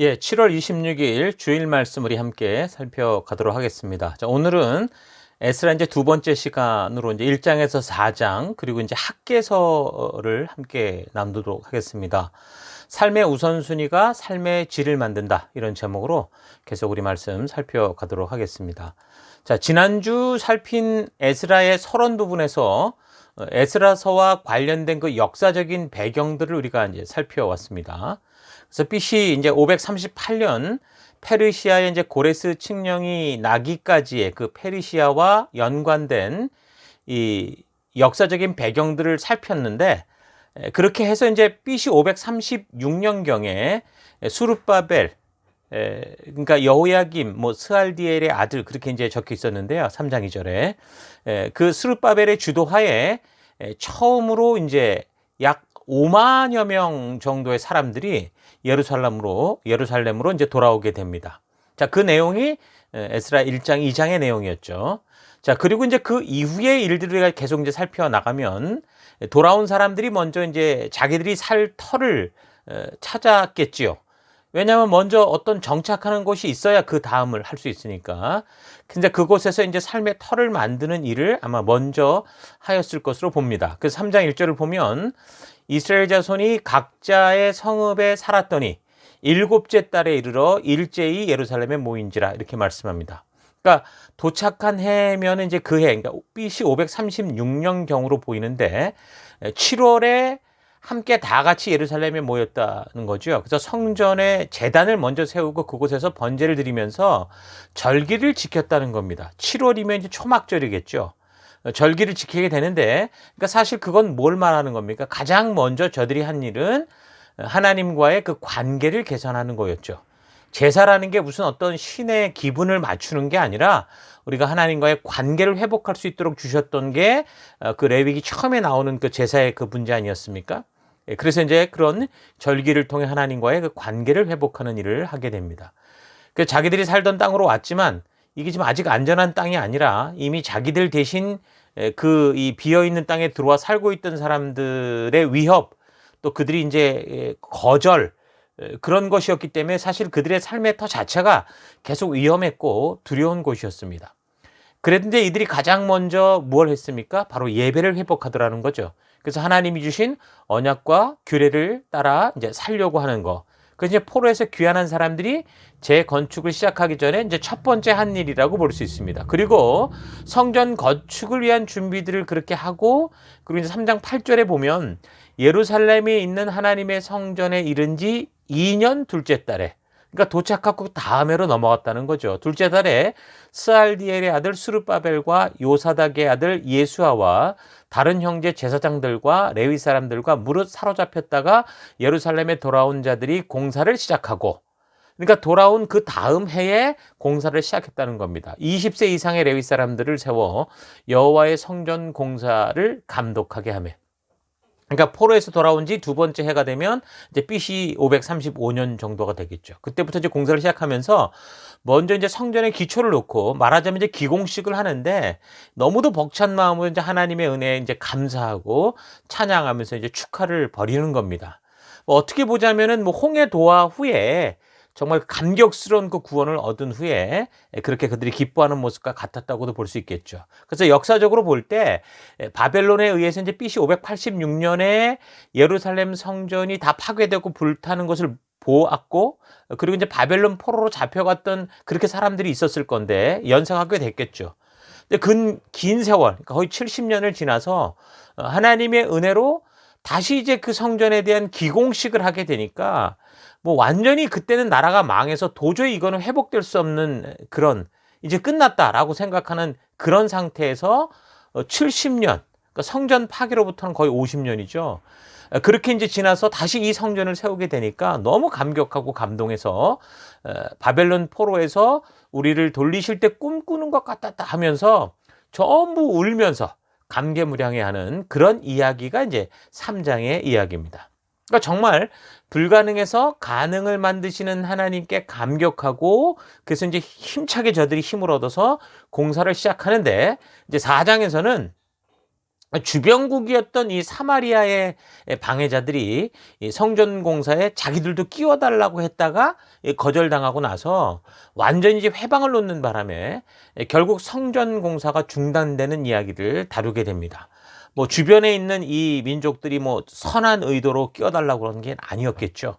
예, 7월 26일 주일 말씀 우리 함께 살펴가도록 하겠습니다. 자, 오늘은 에스라 이제 두 번째 시간으로 이제 1장에서 4장 그리고 이제 학개서를 함께 나누도록 하겠습니다. 삶의 우선순위가 삶의 질을 만든다. 이런 제목으로 계속 우리 말씀 살펴가도록 하겠습니다. 자, 지난주 살핀 에스라의 서론 부분에서 에스라서와 관련된 그 역사적인 배경들을 우리가 이제 살펴왔습니다. 그래서 BC 이제 538년 페르시아의 이제 고레스 칙령이 나기까지의 그 페르시아와 연관된 이 역사적인 배경들을 살폈는데, 그렇게 해서 이제 BC 536년경에 수르바벨, 그러니까 여호야김, 스알디엘의 아들, 그렇게 이제 적혀 있었는데요. 3장 2절에 그 스루바벨의 주도하에 처음으로 이제 약 5만여 명 정도의 사람들이 예루살렘으로 이제 돌아오게 됩니다. 자, 그 내용이 에스라 1장, 2장의 내용이었죠. 자, 그리고 이제 그 이후의 일들을 계속 이제 살펴나가면 돌아온 사람들이 먼저 이제 자기들이 살 터를 찾았겠지요. 왜냐하면 먼저 어떤 정착하는 곳이 있어야 그 다음을 할 수 있으니까. 근데 그곳에서 이제 삶의 터를 만드는 일을 아마 먼저 하였을 것으로 봅니다. 그래서 3장 1절을 보면 이스라엘 자손이 각자의 성읍에 살았더니 7째 달에 이르러 일제히 예루살렘에 모인지라, 이렇게 말씀합니다. 그러니까 도착한 해면 이제 그 해, 그러니까 BC 536년경으로 보이는데 7월에 함께 다 같이 예루살렘에 모였다는 거죠. 그래서 성전에 제단을 먼저 세우고 그곳에서 번제를 드리면서 절기를 지켰다는 겁니다. 7월이면 이제 초막절이겠죠. 절기를 지키게 되는데, 그러니까 사실 그건 뭘 말하는 겁니까? 가장 먼저 저들이 한 일은 하나님과의 그 관계를 개선하는 거였죠. 제사라는 게 무슨 어떤 신의 기분을 맞추는 게 아니라 우리가 하나님과의 관계를 회복할 수 있도록 주셨던 게 그 레위기 처음에 나오는 그 제사의 그 문제 아니었습니까? 그래서 이제 그런 절기를 통해 하나님과의 그 관계를 회복하는 일을 하게 됩니다. 그 자기들이 살던 땅으로 왔지만 이게 지금 아직 안전한 땅이 아니라 이미 자기들 대신 그 이 비어 있는 땅에 들어와 살고 있던 사람들의 위협, 또 그들이 이제 거절, 그런 것이었기 때문에 사실 그들의 삶의 터 자체가 계속 위험했고 두려운 곳이었습니다. 그랬는데 이들이 가장 먼저 뭘 했습니까? 바로 예배를 회복하더라는 거죠. 그래서 하나님이 주신 언약과 규례를 따라 이제 살려고 하는 거. 그래서 이제 포로에서 귀환한 사람들이 재건축을 시작하기 전에 이제 첫 번째 한 일이라고 볼 수 있습니다. 그리고 성전 건축을 위한 준비들을 그렇게 하고, 그리고 이제 3장 8절에 보면 예루살렘에 있는 하나님의 성전에 이른 지 2년 둘째 달에, 그러니까 도착하고 다음 해로 넘어갔다는 거죠. 둘째 달에 스알디엘의 아들 수르바벨과 요사닥의 아들 예수아와 다른 형제 제사장들과 레위 사람들과 무릇 사로잡혔다가 예루살렘에 돌아온 자들이 공사를 시작하고, 그러니까 돌아온 그 다음 해에 공사를 시작했다는 겁니다. 20세 이상의 레위 사람들을 세워 여호와의 성전 공사를 감독하게 하며, 그러니까 포로에서 돌아온 지 두 번째 해가 되면 이제 BC 535년 정도가 되겠죠. 그때부터 이제 공사를 시작하면서 먼저 이제 성전에 기초를 놓고, 말하자면 이제 기공식을 하는데, 너무도 벅찬 마음으로 이제 하나님의 은혜에 이제 감사하고 찬양하면서 이제 축하를 벌이는 겁니다. 어떻게 보자면은 홍해 도하 후에 정말 감격스러운 그 구원을 얻은 후에 그렇게 그들이 기뻐하는 모습과 같았다고도 볼 수 있겠죠. 그래서 역사적으로 볼 때 바벨론에 의해서 이제 BC 586년에 예루살렘 성전이 다 파괴되고 불타는 것을 보았고, 그리고 이제 바벨론 포로로 잡혀갔던 그렇게 사람들이 있었을 건데 연사가 꽤 됐겠죠. 근데 긴 세월, 그러니까 거의 70년을 지나서 하나님의 은혜로 다시 이제 그 성전에 대한 기공식을 하게 되니까 완전히 그때는 나라가 망해서 도저히 이거는 회복될 수 없는 그런, 이제 끝났다라고 생각하는 그런 상태에서 70년, 그러니까 성전 파괴로부터는 거의 50년이죠. 그렇게 이제 지나서 다시 이 성전을 세우게 되니까 너무 감격하고 감동해서 바벨론 포로에서 우리를 돌리실 때 꿈꾸는 것 같았다 하면서 전부 울면서 감개무량해하는 그런 이야기가 이제 3장의 이야기입니다. 그러니까 정말 불가능해서 가능을 만드시는 하나님께 감격하고, 그래서 이제 힘차게 저들이 힘을 얻어서 공사를 시작하는데, 이제 4장에서는 주변국이었던 이 사마리아의 방해자들이 이 성전 공사에 자기들도 끼워달라고 했다가 거절당하고 나서 완전히 이제 회방을 놓는 바람에 결국 성전 공사가 중단되는 이야기를 다루게 됩니다. 뭐 주변에 있는 이 민족들이 뭐 선한 의도로 끼워달라고 그러는 게 아니었겠죠.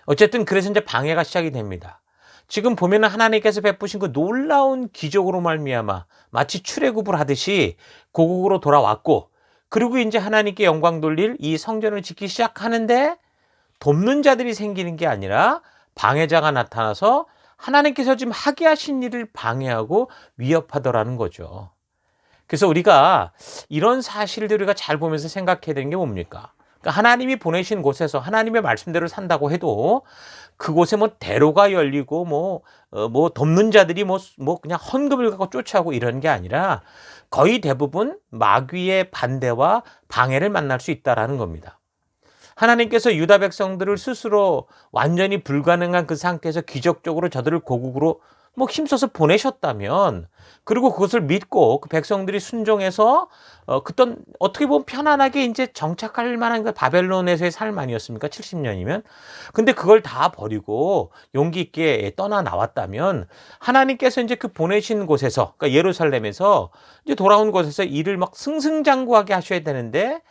어쨌든 그래서 이제 방해가 시작이 됩니다. 지금 보면은 하나님께서 베푸신 그 놀라운 기적으로 말미암아 마치 출애굽을 하듯이 고국으로 돌아왔고, 그리고 이제 하나님께 영광 돌릴 이 성전을 짓기 시작하는데 돕는 자들이 생기는 게 아니라 방해자가 나타나서 하나님께서 지금 하게 하신 일을 방해하고 위협하더라는 거죠. 그래서 우리가 이런 사실들을 우리가 잘 보면서 생각해야 되는 게 뭡니까? 그러니까 하나님이 보내신 곳에서 하나님의 말씀대로 산다고 해도 그곳에 뭐 대로가 열리고 뭐 돕는 자들이 뭐 그냥 헌금을 갖고 쫓아오고 이런 게 아니라 거의 대부분 마귀의 반대와 방해를 만날 수 있다라는 겁니다. 하나님께서 유다 백성들을 스스로 완전히 불가능한 그 상태에서 기적적으로 저들을 고국으로 뭐 힘써서 보내셨다면, 그리고 그것을 믿고 그 백성들이 순종해서 그땐 어떻게 보면 편안하게 이제 정착할 만한 그 바벨론에서의 삶 아니었습니까? 70년이면. 근데 그걸 다 버리고 용기 있게 떠나 나왔다면 하나님께서 이제 그 보내신 곳에서, 그러니까 예루살렘에서 이제 돌아온 곳에서 일을 막 승승장구하게 하셔야 되는데,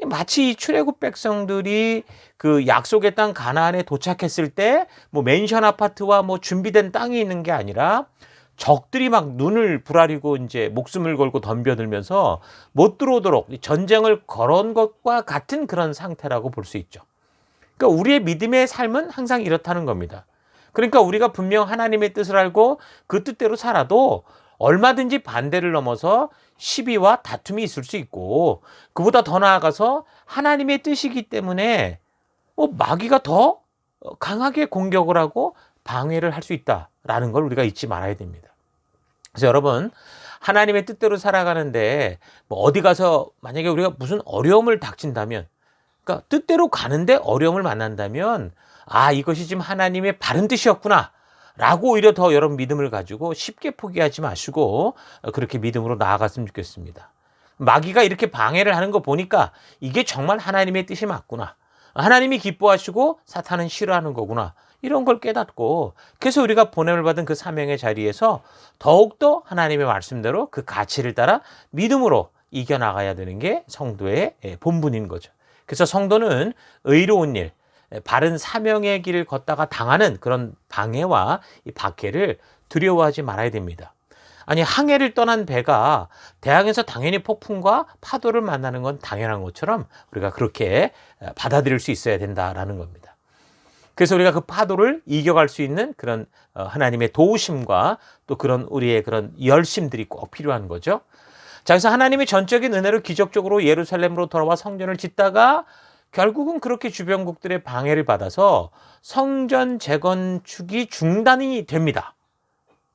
마치 이 출애굽 백성들이 그 약속의 땅 가나안에 도착했을 때 뭐 맨션 아파트와 뭐 준비된 땅이 있는 게 아니라 적들이 막 눈을 부라리고 이제 목숨을 걸고 덤벼들면서 못 들어오도록 전쟁을 걸어온 것과 같은 그런 상태라고 볼 수 있죠. 그러니까 우리의 믿음의 삶은 항상 이렇다는 겁니다. 그러니까 우리가 분명 하나님의 뜻을 알고 그 뜻대로 살아도 얼마든지 반대를 넘어서 시비와 다툼이 있을 수 있고, 그보다 더 나아가서 하나님의 뜻이기 때문에 마귀가 더 강하게 공격을 하고 방해를 할 수 있다라는 걸 우리가 잊지 말아야 됩니다. 그래서 여러분, 하나님의 뜻대로 살아가는데 뭐 어디 가서 만약에 우리가 무슨 어려움을 닥친다면, 그러니까 뜻대로 가는데 어려움을 만난다면, 아, 이것이 지금 하나님의 바른 뜻이었구나 라고 오히려 더 여러분 믿음을 가지고 쉽게 포기하지 마시고 그렇게 믿음으로 나아갔으면 좋겠습니다. 마귀가 이렇게 방해를 하는 거 보니까 이게 정말 하나님의 뜻이 맞구나, 하나님이 기뻐하시고 사탄은 싫어하는 거구나, 이런 걸 깨닫고, 그래서 우리가 보냄을 받은 그 사명의 자리에서 더욱더 하나님의 말씀대로 그 가치를 따라 믿음으로 이겨나가야 되는 게 성도의 본분인 거죠. 그래서 성도는 의로운 일, 바른 사명의 길을 걷다가 당하는 그런 방해와 이 박해를 두려워하지 말아야 됩니다. 아니, 항해를 떠난 배가 대항에서 당연히 폭풍과 파도를 만나는 건 당연한 것처럼 우리가 그렇게 받아들일 수 있어야 된다라는 겁니다. 그래서 우리가 그 파도를 이겨갈 수 있는 그런 하나님의 도우심과 또 그런 우리의 그런 열심들이 꼭 필요한 거죠. 자, 그래서 하나님의 전적인 은혜로 기적적으로 예루살렘으로 돌아와 성전을 짓다가 결국은 그렇게 주변국들의 방해를 받아서 성전 재건축이 중단이 됩니다.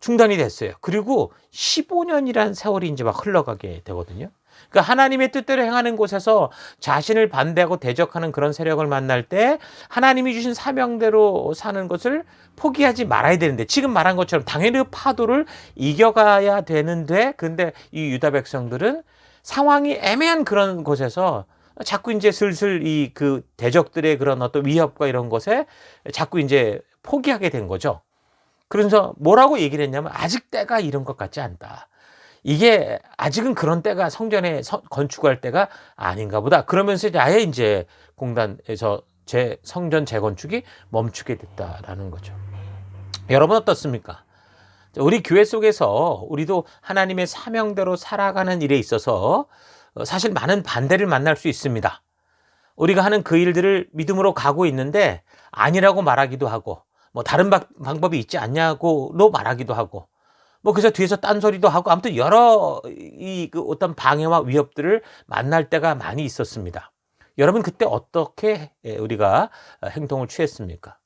중단이 됐어요. 그리고 15년이라는 세월이 이제 막 흘러가게 되거든요. 그러니까 하나님의 뜻대로 행하는 곳에서 자신을 반대하고 대적하는 그런 세력을 만날 때 하나님이 주신 사명대로 사는 것을 포기하지 말아야 되는데, 지금 말한 것처럼 당연히 그 파도를 이겨가야 되는데, 근데 이 유다 백성들은 상황이 애매한 그런 곳에서 자꾸 이제 슬슬 이 그 대적들의 그런 어떤 위협과 이런 것에 자꾸 이제 포기하게 된 거죠. 그래서 뭐라고 얘기를 했냐면, 아직 때가 이런 것 같지 않다. 이게 아직은 그런 때가 성전에 건축할 때가 아닌가 보다. 그러면서 아예 이제 공단에서 성전 재건축이 멈추게 됐다라는 거죠. 여러분 어떻습니까? 우리 교회 속에서 우리도 하나님의 사명대로 살아가는 일에 있어서 사실 많은 반대를 만날 수 있습니다. 우리가 하는 그 일들을 믿음으로 가고 있는데 아니라고 말하기도 하고, 뭐 다른 방법이 있지 않냐고로 말하기도 하고, 뭐 그래서 뒤에서 딴소리도 하고, 아무튼 여러 그 어떤 방해와 위협들을 만날 때가 많이 있었습니다. 여러분 그때 어떻게 우리가 행동을 취했습니까?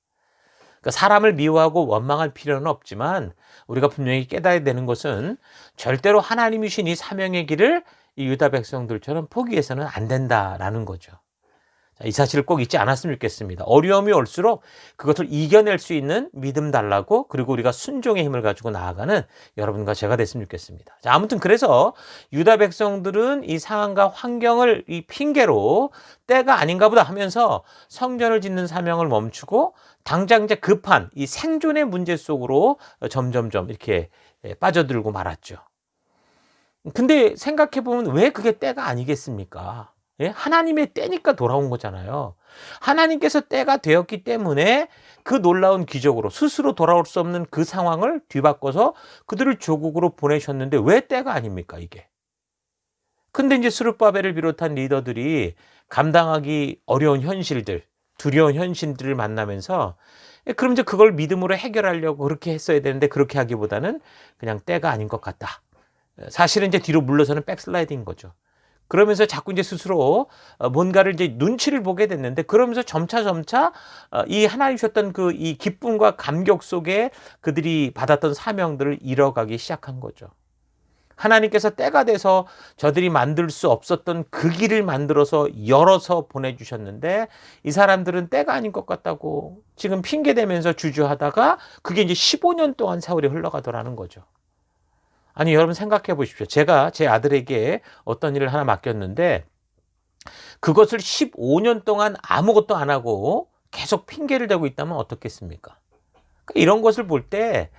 그러니까 사람을 미워하고 원망할 필요는 없지만 우리가 분명히 깨달아야 되는 것은 절대로 하나님이 주신 이 사명의 길을 이 유다 백성들처럼 포기해서는 안 된다라는 거죠. 자, 이 사실을 꼭 잊지 않았으면 좋겠습니다. 어려움이 올수록 그것을 이겨낼 수 있는 믿음 달라고, 그리고 우리가 순종의 힘을 가지고 나아가는 여러분과 제가 됐으면 좋겠습니다. 자, 아무튼 그래서 유다 백성들은 이 상황과 환경을 이 핑계로 때가 아닌가 보다 하면서 성전을 짓는 사명을 멈추고 당장 이제 급한 이 생존의 문제 속으로 점점점 이렇게 빠져들고 말았죠. 근데 생각해보면 왜 그게 때가 아니겠습니까? 예? 하나님의 때니까 돌아온 거잖아요. 하나님께서 때가 되었기 때문에 그 놀라운 기적으로 스스로 돌아올 수 없는 그 상황을 뒤바꿔서 그들을 조국으로 보내셨는데 왜 때가 아닙니까, 이게? 근데 이제 스룹바벨을 비롯한 리더들이 감당하기 어려운 현실들, 두려운 현실들을 만나면서 그럼 이제 그걸 믿음으로 해결하려고 그렇게 했어야 되는데 그렇게 하기보다는 그냥 때가 아닌 것 같다. 사실은 이제 뒤로 물러서는 백슬라이딩인 거죠. 그러면서 자꾸 이제 스스로 뭔가를 이제 눈치를 보게 됐는데, 그러면서 점차 이 하나님 주셨던 그 이 기쁨과 감격 속에 그들이 받았던 사명들을 잃어가기 시작한 거죠. 하나님께서 때가 돼서 저들이 만들 수 없었던 그 길을 만들어서 열어서 보내주셨는데 이 사람들은 때가 아닌 것 같다고 지금 핑계대면서 주저하다가 그게 이제 15년 동안 세월이 흘러가더라는 거죠. 아니, 여러분 생각해 보십시오. 제가 제 아들에게 어떤 일을 하나 맡겼는데 그것을 15년 동안 아무것도 안 하고 계속 핑계를 대고 있다면 어떻겠습니까? 그러니까 이런 것을 볼 때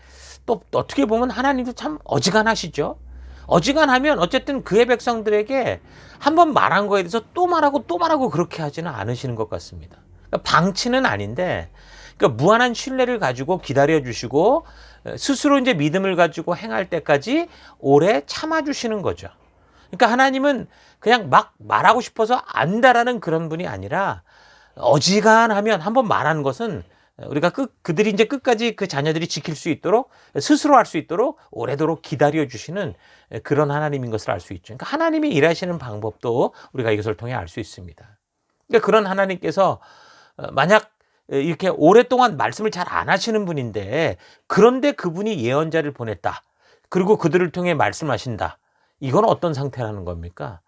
또 어떻게 보면 하나님도 참 어지간하시죠. 어지간하면 어쨌든 그의 백성들에게 한번 말한 거에 대해서 또 말하고 또 말하고 그렇게 하지는 않으시는 것 같습니다. 그러니까 방치는 아닌데, 그러니까 무한한 신뢰를 가지고 기다려 주시고 스스로 이제 믿음을 가지고 행할 때까지 오래 참아 주시는 거죠. 그러니까 하나님은 그냥 막 말하고 싶어서 안다라는 그런 분이 아니라 어지간하면 한번 말한 것은 우리가 그들이 이제 끝까지 그 자녀들이 지킬 수 있도록, 스스로 할 수 있도록 오래도록 기다려 주시는 그런 하나님인 것을 알 수 있죠. 그러니까 하나님이 일하시는 방법도 우리가 이것을 통해 알 수 있습니다. 그러니까 그런 하나님께서 만약 이렇게 오랫동안 말씀을 잘 안 하시는 분인데 그런데 그분이 예언자를 보냈다, 그리고 그들을 통해 말씀하신다, 이건 어떤 상태라는 겁니까?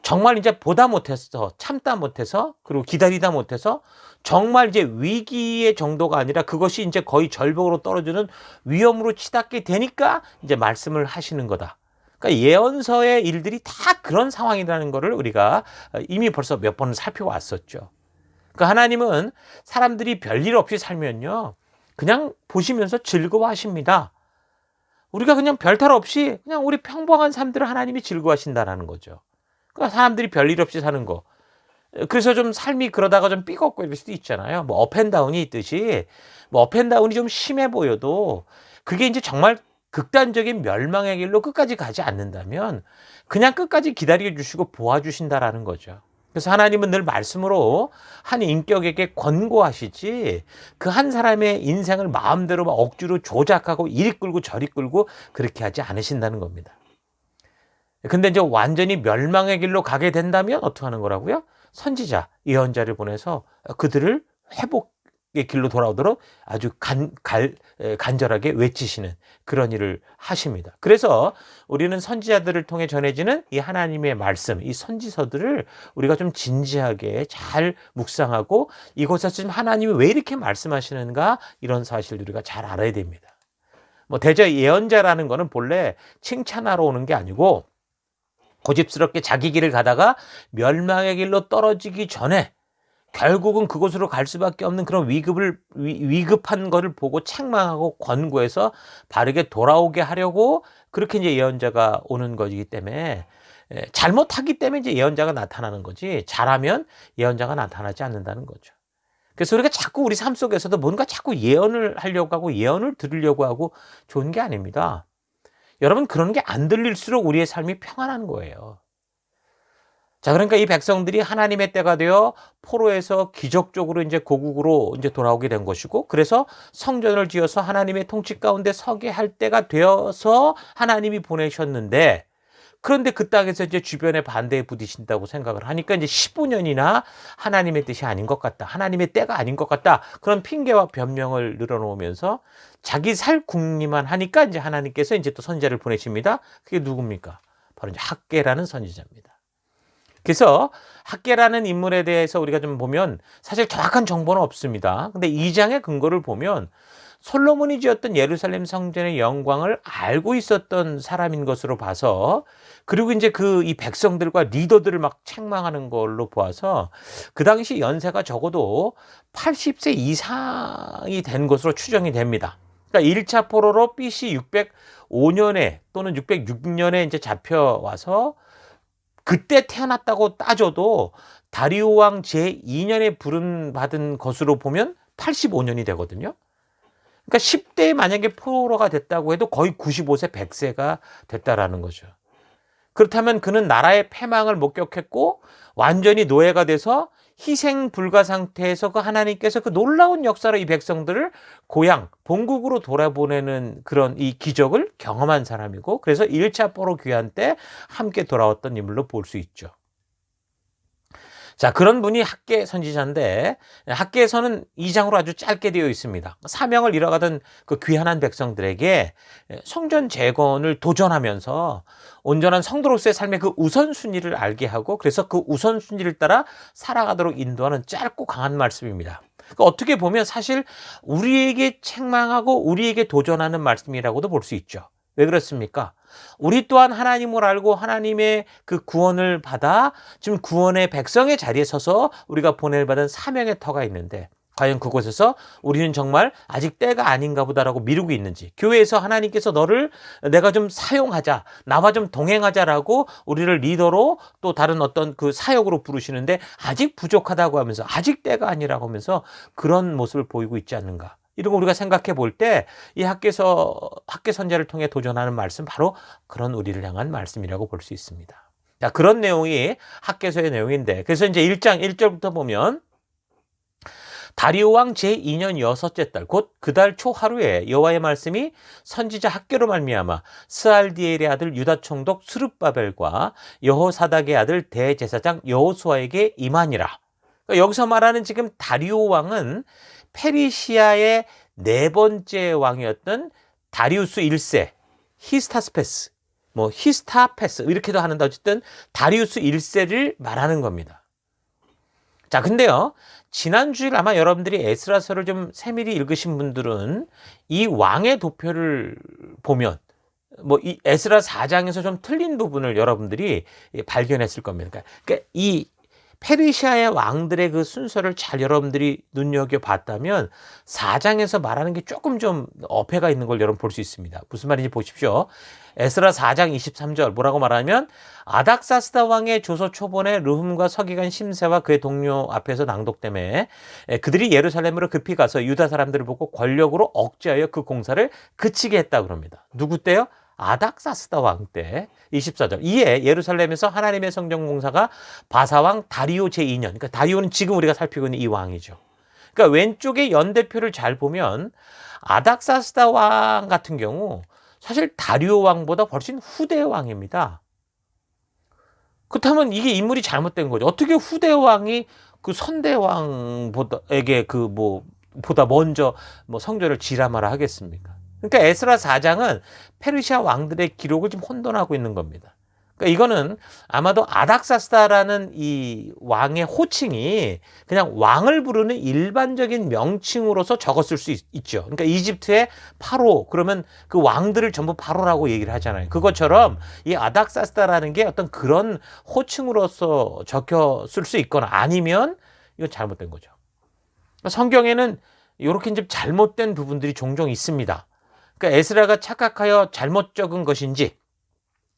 정말 이제 보다 못해서, 참다 못해서, 그리고 기다리다 못해서 정말 이제 위기의 정도가 아니라 그것이 이제 거의 절벽으로 떨어지는 위험으로 치닫게 되니까 이제 말씀을 하시는 거다. 그러니까 예언서의 일들이 다 그런 상황이라는 것을 우리가 이미 벌써 몇 번 살펴왔었죠. 그러니까 하나님은 사람들이 별일 없이 살면요, 그냥 보시면서 즐거워하십니다. 우리가 그냥 별탈 없이 그냥 우리 평범한 삶들을 하나님이 즐거워하신다는 거죠. 그러니까 사람들이 별일 없이 사는 거. 그래서 좀 삶이 그러다가 좀 삐걱고 이럴 수도 있잖아요. 뭐 업앤다운이 있듯이 뭐 업앤다운이 좀 심해 보여도 그게 이제 정말 극단적인 멸망의 길로 끝까지 가지 않는다면 그냥 끝까지 기다려 주시고 도와주신다라는 거죠. 그래서 하나님은 늘 말씀으로 한 인격에게 권고하시지 그 한 사람의 인생을 마음대로 막 억지로 조작하고 이리 끌고 저리 끌고 그렇게 하지 않으신다는 겁니다. 근데 이제 완전히 멸망의 길로 가게 된다면 어떻게 하는 거라고요? 선지자, 예언자를 보내서 그들을 회복의 길로 돌아오도록 아주 간절하게 외치시는 그런 일을 하십니다. 그래서 우리는 선지자들을 통해 전해지는 이 하나님의 말씀, 이 선지서들을 우리가 좀 진지하게 잘 묵상하고 이곳에서 지금 하나님이 왜 이렇게 말씀하시는가, 이런 사실을 우리가 잘 알아야 됩니다. 뭐 대저 예언자라는 거는 본래 칭찬하러 오는 게 아니고 고집스럽게 자기 길을 가다가 멸망의 길로 떨어지기 전에 결국은 그곳으로 갈 수밖에 없는 그런 위급한 거를 보고 책망하고 권고해서 바르게 돌아오게 하려고 그렇게 이제 예언자가 오는 거기 때문에, 잘못하기 때문에 이제 예언자가 나타나는 거지 잘하면 예언자가 나타나지 않는다는 거죠. 그래서 우리가 자꾸 우리 삶 속에서도 뭔가 자꾸 예언을 하려고 하고 예언을 들으려고 하고 좋은 게 아닙니다. 여러분, 그런 게 안 들릴수록 우리의 삶이 평안한 거예요. 자, 그러니까 이 백성들이 하나님의 때가 되어 포로에서 기적적으로 이제 고국으로 이제 돌아오게 된 것이고, 그래서 성전을 지어서 하나님의 통치 가운데 서게 할 때가 되어서 하나님이 보내셨는데, 그런데 그 땅에서 이제 주변에 반대에 부딪힌다고 생각을 하니까 이제 15년이나 하나님의 뜻이 아닌 것 같다, 하나님의 때가 아닌 것 같다, 그런 핑계와 변명을 늘어놓으면서 자기 살 궁리만 하니까 이제 하나님께서 이제 또 선지자를 보내십니다. 그게 누굽니까? 바로 이제 학개라는 선지자입니다. 그래서 학개라는 인물에 대해서 우리가 좀 보면 사실 정확한 정보는 없습니다. 근데 2장의 근거를 보면 솔로몬이 지었던 예루살렘 성전의 영광을 알고 있었던 사람인 것으로 봐서, 그리고 이제 이 백성들과 리더들을 막 책망하는 걸로 보아서 그 당시 연세가 적어도 80세 이상이 된 것으로 추정이 됩니다. 그러니까 1차 포로로 BC 605년에 또는 606년에 이제 잡혀와서 그때 태어났다고 따져도 다리오 왕 제2년에 부름받은 것으로 보면 85년이 되거든요. 그러니까 10대에 만약에 포로가 됐다고 해도 거의 95세, 100세가 됐다라는 거죠. 그렇다면 그는 나라의 패망을 목격했고 완전히 노예가 돼서 희생 불가 상태에서 그 하나님께서 그 놀라운 역사로 이 백성들을 고향, 본국으로 돌아보내는 그런 이 기적을 경험한 사람이고, 그래서 1차 포로 귀환 때 함께 돌아왔던 인물로 볼 수 있죠. 자, 그런 분이 학개 선지자인데, 학개에서는 2장으로 아주 짧게 되어 있습니다. 사명을 잃어가던 그 귀환한 백성들에게 성전 재건을 도전하면서 온전한 성도로서의 삶의 그 우선순위를 알게 하고, 그래서 그 우선순위를 따라 살아가도록 인도하는 짧고 강한 말씀입니다. 그러니까 어떻게 보면 사실 우리에게 책망하고 우리에게 도전하는 말씀이라고도 볼 수 있죠. 왜 그렇습니까? 우리 또한 하나님을 알고 하나님의 그 구원을 받아 지금 구원의 백성의 자리에 서서 우리가 보낼받은 사명의 터가 있는데, 과연 그곳에서 우리는 정말 아직 때가 아닌가 보다라고 미루고 있는지, 교회에서 하나님께서 너를 내가 좀 사용하자, 나와 좀 동행하자라고 우리를 리더로 또 다른 어떤 그 사역으로 부르시는데 아직 부족하다고 하면서 아직 때가 아니라고 하면서 그런 모습을 보이고 있지 않는가. 이런 거 우리가 생각해 볼 때 이 학개 선자를 통해 도전하는 말씀, 바로 그런 우리를 향한 말씀이라고 볼 수 있습니다. 자, 그런 내용이 학개서의 내용인데, 그래서 이제 1장 1절부터 보면 다리오 왕 제2년 여섯째 달 곧 그 달 초 하루에 여호와의 말씀이 선지자 학개로 말미암아 스알디엘의 아들 유다 총독 스룹바벨과 여호사닥의 아들 대제사장 여호수아에게 임하니라. 그러니까 여기서 말하는 지금 다리오 왕은 페르시아의 네 번째 왕이었던 다리우스 1세, 히스타페스 이렇게도 하는데 어쨌든 다리우스 1세를 말하는 겁니다. 자, 근데요, 지난 주일 아마 여러분들이 에스라서를 좀 세밀히 읽으신 분들은 이 왕의 도표를 보면 이 에스라 4장에서 좀 틀린 부분을 여러분들이 발견했을 겁니다. 그러니까 이 페르시아의 왕들의 그 순서를 잘 여러분들이 눈여겨봤다면 4장에서 말하는 게 조금 좀 어폐가 있는 걸 여러분 볼 수 있습니다. 무슨 말인지 보십시오. 에스라 4장 23절 뭐라고 말하면 아닥사스다 왕의 조서 초본에 르훔과 서기관 심세와 그의 동료 앞에서 낭독되매 그들이 예루살렘으로 급히 가서 유다 사람들을 보고 권력으로 억제하여 그 공사를 그치게 했다 그럽니다. 누구 때요? 아닥사스다 왕 때. 24절. 이에 예루살렘에서 하나님의 성전 공사가 바사왕 다리오 제2년. 그러니까 다리오는 지금 우리가 살피고 있는 이 왕이죠. 그러니까 왼쪽에 연대표를 잘 보면 아닥사스다 왕 같은 경우 사실 다리오 왕보다 훨씬 후대 왕입니다. 그렇다면 이게 인물이 잘못된 거죠. 어떻게 후대 왕이 그 선대 왕에게 보다 먼저 성전을 지람하라 하겠습니까? 그러니까 에스라 4장은 페르시아 왕들의 기록을 좀 혼돈하고 있는 겁니다. 그러니까 이거는 아마도 아닥사스다라는 이 왕의 호칭이 그냥 왕을 부르는 일반적인 명칭으로서 적었을 수 있죠. 그러니까 이집트의 파로, 그러면 그 왕들을 전부 파로라고 얘기를 하잖아요. 그것처럼 이 아닥사스다라는 게 어떤 그런 호칭으로서 적혔을 수 있거나, 아니면 이건 잘못된 거죠. 성경에는 이렇게 좀 잘못된 부분들이 종종 있습니다. 그러니까 에스라가 착각하여 잘못 적은 것인지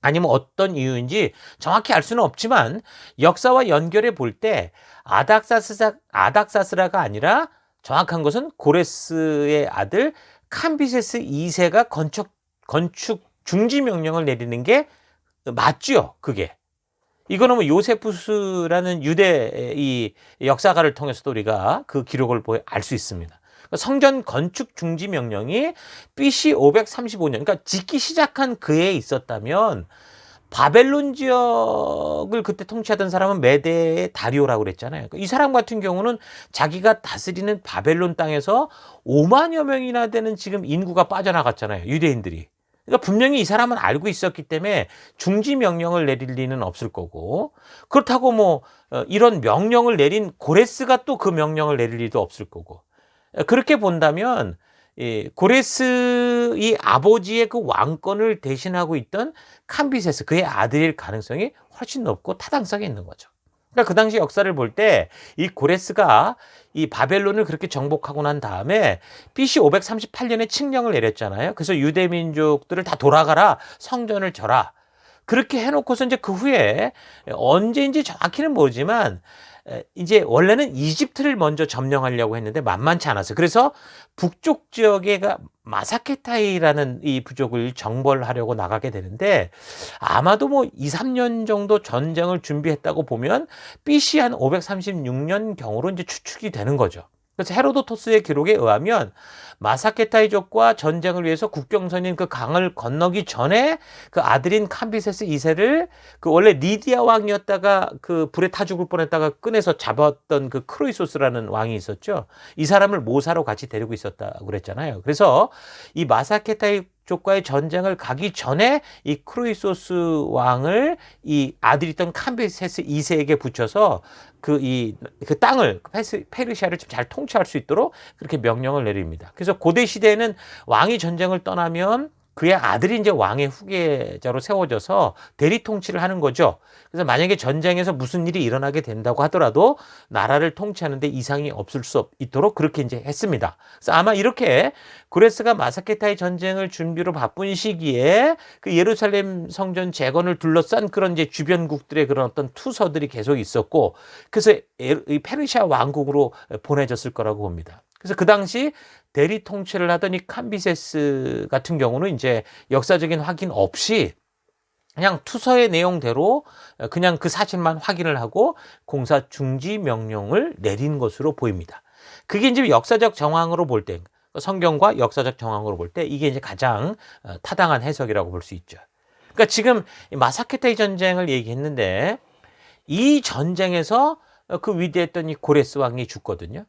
아니면 어떤 이유인지 정확히 알 수는 없지만 역사와 연결해 볼 때 아닥사스라가 아니라 정확한 것은 고레스의 아들 캄비세스 2세가 건축 중지 명령을 내리는 게 맞죠, 그게. 이거는 요세푸스라는 유대 이 역사가를 통해서도 우리가 그 기록을 알 수 있습니다. 성전 건축 중지 명령이 BC 535년, 그러니까 짓기 시작한 그해에 있었다면 바벨론 지역을 그때 통치하던 사람은 메대의 다리오라고 그랬잖아요. 이 사람 같은 경우는 자기가 다스리는 바벨론 땅에서 5만여 명이나 되는 지금 인구가 빠져나갔잖아요, 유대인들이. 그러니까 분명히 이 사람은 알고 있었기 때문에 중지 명령을 내릴 리는 없을 거고, 그렇다고 뭐 이런 명령을 내린 고레스가 또 그 명령을 내릴 리도 없을 거고, 그렇게 본다면 이 고레스의 아버지의 그 왕권을 대신하고 있던 캄비세스, 그의 아들일 가능성이 훨씬 높고 타당성이 있는 거죠. 그러니까 그 당시 역사를 볼 때 이 고레스가 이 바벨론을 그렇게 정복하고 난 다음에 BC 538년에 칙령을 내렸잖아요. 그래서 유대 민족들을 다 돌아가라, 성전을 져라. 그렇게 해놓고서 이제 그 후에 언제인지 정확히는 모르지만 이제 원래는 이집트를 먼저 점령하려고 했는데 만만치 않았어요. 그래서 북쪽 지역에가 마사케타이라는 이 부족을 정벌하려고 나가게 되는데, 아마도 뭐 2, 3년 정도 전쟁을 준비했다고 보면 BC 한 536년 경으로 이제 추측이 되는 거죠. 그래서 헤로도토스의 기록에 의하면 마사케타이족과 전쟁을 위해서 국경선인 그 강을 건너기 전에 그 아들인 캄비세스 2세를 그 원래 리디아 왕이었다가 그 불에 타 죽을 뻔했다가 끈에서 잡았던 그 크로이소스라는 왕이 있었죠. 이 사람을 모사로 같이 데리고 있었다고 그랬잖아요. 그래서 이 마사케타이 족과의 전쟁을 가기 전에 이 크루이소스 왕을 이 아들이던 캄비세스 2세에게 붙여서 그 땅을 페르시아를 좀 잘 통치할 수 있도록 그렇게 명령을 내립니다. 그래서 고대 시대에는 왕이 전쟁을 떠나면 그의 아들이 이제 왕의 후계자로 세워져서 대리 통치를 하는 거죠. 그래서 만약에 전쟁에서 무슨 일이 일어나게 된다고 하더라도 나라를 통치하는데 이상이 없을 수 있도록 그렇게 이제 했습니다. 그래서 아마 이렇게 고레스가 마사케타의 전쟁을 준비로 바쁜 시기에 그 예루살렘 성전 재건을 둘러싼 그런 이제 주변국들의 그런 어떤 투서들이 계속 있었고, 그래서 이 페르시아 왕국으로 보내졌을 거라고 봅니다. 그래서 그 당시 대리 통치를 하던 이 캄비세스 같은 경우는 이제 역사적인 확인 없이 그냥 투서의 내용대로 그냥 그 사실만 확인을 하고 공사 중지 명령을 내린 것으로 보입니다. 그게 이제 역사적 정황으로 볼 때, 성경과 역사적 정황으로 볼 때 이게 이제 가장 타당한 해석이라고 볼 수 있죠. 그러니까 지금 마사케타이 전쟁을 얘기했는데 이 전쟁에서 그 위대했던 이 고레스 왕이 죽거든요.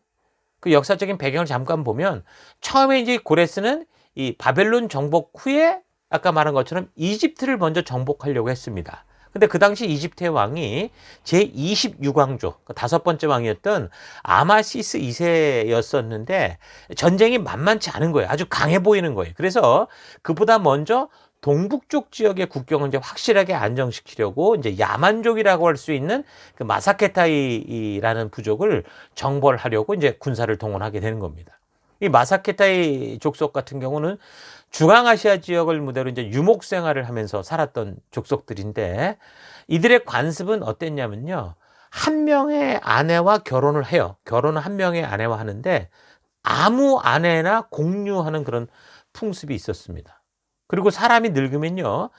그 역사적인 배경을 잠깐 보면 처음에 이제 고레스는 이 바벨론 정복 후에 아까 말한 것처럼 이집트를 먼저 정복하려고 했습니다. 근데 그 당시 이집트의 왕이 제26왕조, 그 다섯 번째 왕이었던 아마시스 2세였었는데 전쟁이 만만치 않은 거예요. 아주 강해 보이는 거예요. 그래서 그보다 먼저 동북쪽 지역의 국경을 이제 확실하게 안정시키려고 이제 야만족이라고 할 수 있는 그 마사케타이라는 부족을 정벌하려고 이제 군사를 동원하게 되는 겁니다. 이 마사케타이 족속 같은 경우는 중앙아시아 지역을 무대로 이제 유목 생활을 하면서 살았던 족속들인데, 이들의 관습은 어땠냐면요. 한 명의 아내와 결혼을 해요. 결혼을 한 명의 아내와 하는데 아무 아내나 공유하는 그런 풍습이 있었습니다. 그리고 사람이 늙으면요,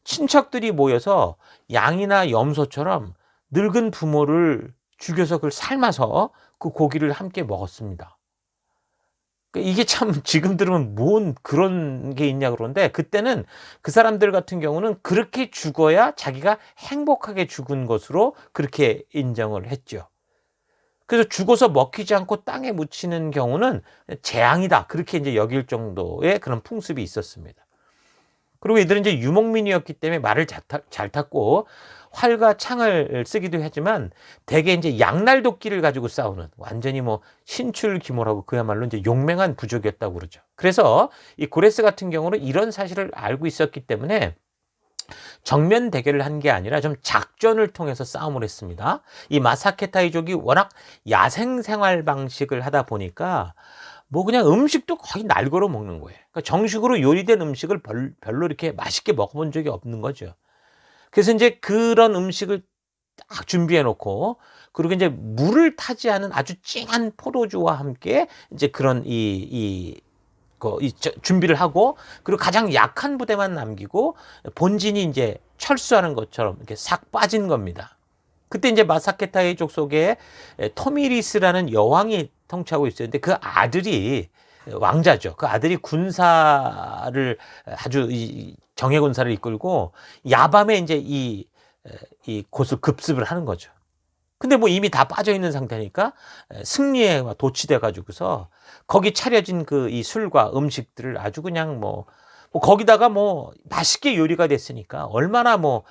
친척들이 모여서 양이나 염소처럼 늙은 부모를 죽여서 그걸 삶아서 그 고기를 함께 먹었습니다. 이게 참 지금 들으면 뭔 그런 게 있냐 그러는데, 그때는 그 사람들 같은 경우는 그렇게 죽어야 자기가 행복하게 죽은 것으로 그렇게 인정을 했죠. 그래서 죽어서 먹히지 않고 땅에 묻히는 경우는 재앙이다, 그렇게 이제 여길 정도의 그런 풍습이 있었습니다. 그리고 이들은 이제 유목민이었기 때문에 말을 잘 탔고 활과 창을 쓰기도 하지만 대개 이제 양날도끼를 가지고 싸우는 완전히 뭐 신출귀몰하고 그야말로 이제 용맹한 부족이었다고 그러죠. 그래서 이 고레스 같은 경우는 이런 사실을 알고 있었기 때문에 정면 대결을 한 게 아니라 좀 작전을 통해서 싸움을 했습니다. 이 마사케타이족이 워낙 야생 생활 방식을 하다 보니까 뭐 그냥 음식도 거의 날거로 먹는 거예요. 그러니까 정식으로 요리된 음식을 별로 이렇게 맛있게 먹어본 적이 없는 거죠. 그래서 이제 그런 음식을 딱 준비해 놓고, 그리고 이제 물을 타지 않은 아주 찡한 포도주와 함께 이제 그런 준비를 하고, 그리고 가장 약한 부대만 남기고 본진이 이제 철수하는 것처럼 이렇게 싹 빠진 겁니다. 그때 이제 마사케타이 족속에 토미리스라는 여왕이 통치하고 있었는데 그 아들이 왕자죠. 그 아들이 군사를 아주 정예 군사를 이끌고 야밤에 이제 이 곳을 급습을 하는 거죠. 근데 뭐 이미 다 빠져 있는 상태니까 승리에 도취돼 가지고서 거기 차려진 그 이 술과 음식들을 아주 그냥 뭐 뭐 거기다가 뭐 맛있게 요리가 됐으니까 얼마나 뭐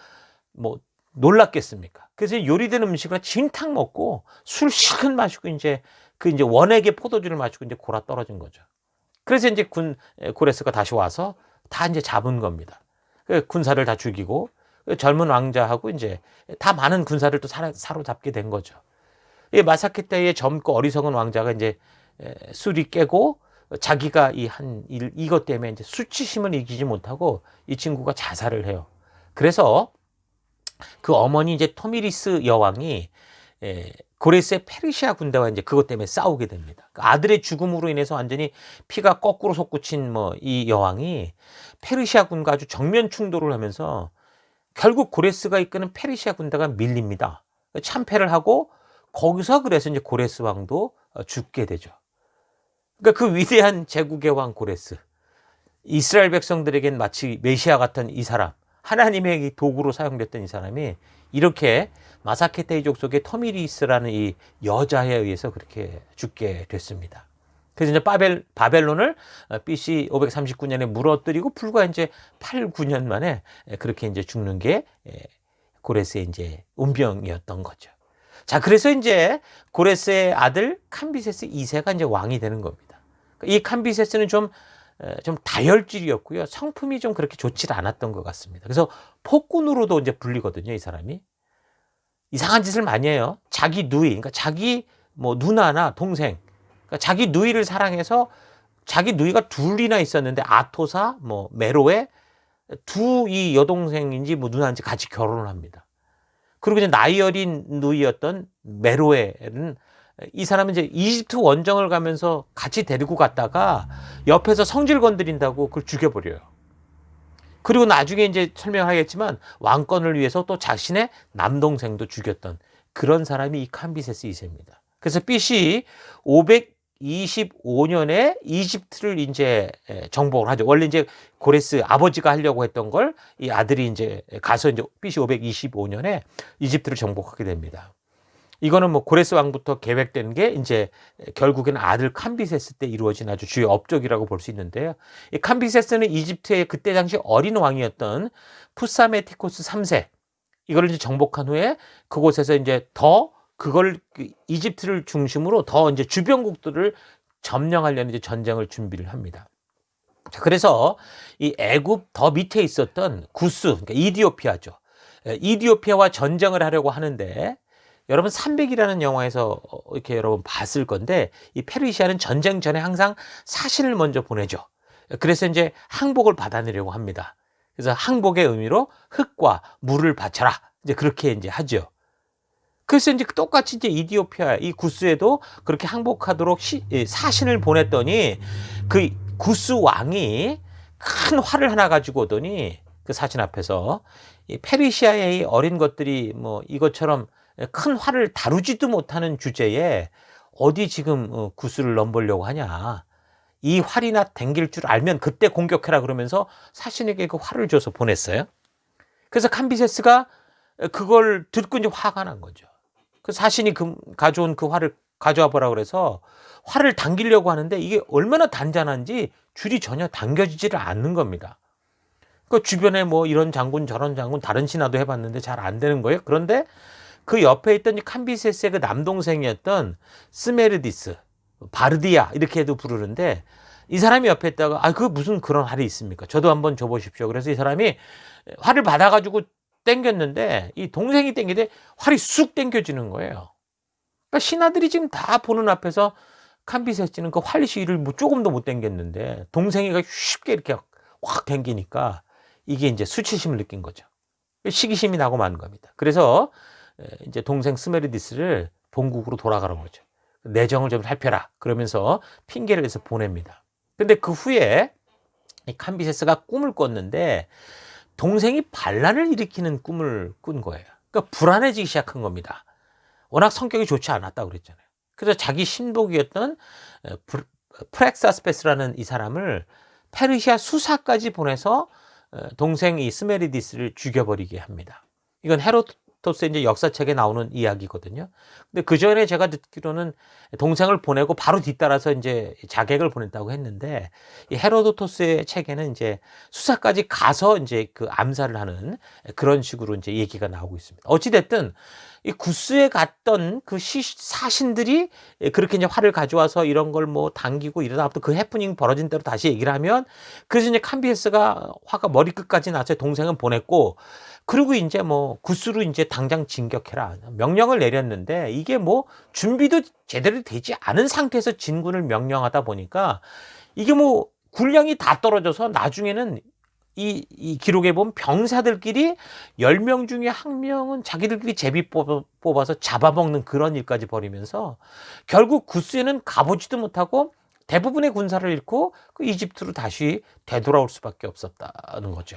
놀랐겠습니까? 그래서 요리된 음식을 진탕 먹고 술 실컷 마시고 이제 원액의 포도주를 마시고 이제 골아 떨어진 거죠. 그래서 이제 고레스가 다시 와서 다 이제 잡은 겁니다. 군사를 다 죽이고 젊은 왕자하고 이제 다 많은 군사를 또 사로잡게 된 거죠. 이 마사케테의 젊고 어리석은 왕자가 이제 술이 깨고 자기가 이것 때문에 이제 수치심을 이기지 못하고 이 친구가 자살을 해요. 그래서 그 어머니 이제 토미리스 여왕이 고레스의 페르시아 군대와 이제 그것 때문에 싸우게 됩니다. 아들의 죽음으로 인해서 완전히 피가 거꾸로 솟구친 이 여왕이 페르시아 군과 아주 정면 충돌을 하면서 결국 고레스가 이끄는 페르시아 군대가 밀립니다. 참패를 하고 거기서 그래서 이제 고레스 왕도 죽게 되죠. 그러니까 그 위대한 제국의 왕 고레스, 이스라엘 백성들에겐 마치 메시아 같은 이 사람, 하나님의 도구로 사용됐던 이 사람이 이렇게 마사케테이족 속의 터미리스라는 이 여자에 의해서 그렇게 죽게 됐습니다. 그래서 이제 바벨론을 BC 539년에 무너뜨리고 불과 이제 8, 9년 만에 그렇게 이제 죽는 게 고레스의 이제 운명이었던 거죠. 자, 그래서 이제 고레스의 아들 캄비세스 2세가 이제 왕이 되는 겁니다. 이 캄비세스는 좀 다혈질이었고요. 성품이 좀 그렇게 좋지 않았던 것 같습니다. 그래서 폭군으로도 이제 불리거든요, 이 사람이. 이상한 짓을 많이 해요. 자기 누이, 그러니까 자기 누나나 동생, 그러니까 자기 누이를 사랑해서 자기 누이가 둘이나 있었는데 아토사, 메로에 이 여동생인지 누나인지 같이 결혼을 합니다. 그리고 이제 나이 어린 누이였던 메로에는 이 사람은 이제 이집트 원정을 가면서 같이 데리고 갔다가 옆에서 성질 건드린다고 그걸 죽여버려요. 그리고 나중에 이제 설명하겠지만 왕권을 위해서 또 자신의 남동생도 죽였던 그런 사람이 이 캄비세스 2세입니다. 그래서 BC 525년에 이집트를 이제 정복을 하죠. 원래 이제 고레스 아버지가 하려고 했던 걸 이 아들이 이제 가서 이제 BC 525년에 이집트를 정복하게 됩니다. 이거는 고레스 왕부터 계획된 게 이제 결국에는 아들 캄비세스 때 이루어진 아주 주요 업적이라고 볼 수 있는데요. 이 캄비세스는 이집트의 그때 당시 어린 왕이었던 푸사메티코스 3세 이거를 이제 정복한 후에 그곳에서 이제 이집트를 중심으로 더 이제 주변국들을 점령하려는 이제 전쟁을 준비를 합니다. 자, 그래서 이 애굽 더 밑에 있었던 구스, 그러니까 이디오피아죠. 이디오피아와 전쟁을 하려고 하는데 여러분 300이라는 영화에서 이렇게 여러분 봤을 건데 이 페르시아는 전쟁 전에 항상 사신을 먼저 보내죠. 그래서 이제 항복을 받아내려고 합니다. 그래서 항복의 의미로 흙과 물을 바쳐라. 이제 그렇게 이제 하죠. 그래서 이제 똑같이 이제 이디오피아 이 구스에도 그렇게 항복하도록 사신을 보냈더니 그 구스 왕이 큰 활을 하나 가지고 오더니 그 사신 앞에서 이 페르시아의 이 어린 것들이 이것처럼 큰 활을 다루지도 못하는 주제에 어디 지금 구스를 넘보려고 하냐. 이 활이나 댕길 줄 알면 그때 공격해라 그러면서 사신에게 그 활을 줘서 보냈어요. 그래서 캄비세스가 그걸 듣고 이제 화가 난 거죠. 그 사신이 가져온 그 활을 가져와 보라 그래서 활을 당기려고 하는데 이게 얼마나 단단한지 줄이 전혀 당겨지지를 않는 겁니다. 그 주변에 이런 장군 저런 장군 다른 신하도 해봤는데 잘 안 되는 거예요. 그런데 그 옆에 있던 캄비세스의 그 남동생이었던 스메르디스, 바르디아 이렇게도 부르는데 이 사람이 옆에 있다가 그 무슨 그런 활이 있습니까? 저도 한번 줘보십시오. 그래서 이 사람이 활을 받아가지고 땡겼는데 이 동생이 땡기는데 활이 쑥 땡겨지는 거예요. 그러니까 신하들이 지금 다 보는 앞에서 캄비세스는 그 활시를 조금도 못 땡겼는데 동생이가 쉽게 이렇게 확 땡기니까 이게 이제 수치심을 느낀 거죠. 시기심이 나고 만 겁니다. 그래서 이제 동생 스메르디스를 본국으로 돌아가는 거죠. 내정을 좀 살펴라. 그러면서 핑계를 내서 보냅니다. 근데 그 후에 이 캄비세스가 꿈을 꿨는데 동생이 반란을 일으키는 꿈을 꾼 거예요. 그러니까 불안해지기 시작한 겁니다. 워낙 성격이 좋지 않았다고 그랬잖아요. 그래서 자기 신복이었던 프렉사스페스라는 이 사람을 페르시아 수사까지 보내서 동생 이 스메르디스를 죽여버리게 합니다. 이건 헤로도토스의 이제 역사책에 나오는 이야기거든요. 근데 그 전에 제가 듣기로는 동생을 보내고 바로 뒤따라서 이제 자객을 보냈다고 했는데, 이 헤로도토스의 책에는 이제 수사까지 가서 이제 그 암살을 하는 그런 식으로 이제 얘기가 나오고 있습니다. 어찌됐든 이 구스에 갔던 그 사신들이 그렇게 이제 활을 가져와서 이런 걸 뭐 당기고 이러다 보또 그 해프닝 벌어진 대로 다시 얘기를 하면, 그래서 이제 캄비세스가 화가 머리끝까지 나서 동생은 보냈고, 그리고 이제 뭐 구스로 이제 당장 진격해라 명령을 내렸는데, 이게 뭐 준비도 제대로 되지 않은 상태에서 진군을 명령하다 보니까 이게 뭐 군량이 다 떨어져서 나중에는 이 기록에 보면 병사들끼리 10명 중에 1명은 자기들끼리 제비 뽑아서 잡아먹는 그런 일까지 벌이면서 결국 구스에는 가보지도 못하고 대부분의 군사를 잃고 그 이집트로 다시 되돌아올 수밖에 없었다는 거죠.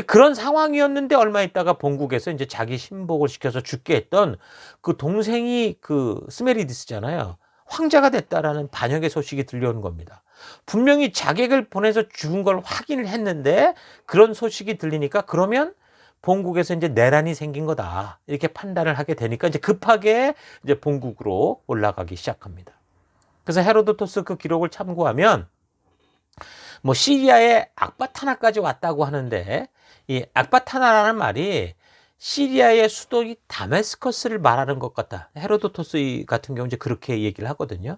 그런 상황이었는데 얼마 있다가 본국에서 이제 자기 신복을 시켜서 죽게 했던 그 동생이 그 스메리디스잖아요. 황제가 됐다라는 반역의 소식이 들려오는 겁니다. 분명히 자객을 보내서 죽은 걸 확인을 했는데 그런 소식이 들리니까, 그러면 본국에서 이제 내란이 생긴 거다 이렇게 판단을 하게 되니까 이제 급하게 이제 본국으로 올라가기 시작합니다. 그래서 헤로도토스 그 기록을 참고하면 뭐 시리아의 악바타나까지 왔다고 하는데, 이 악바타나라는 말이 시리아의 수도인 다메스커스를 말하는 것 같다. 헤로도토스 같은 경우 이제 그렇게 얘기를 하거든요.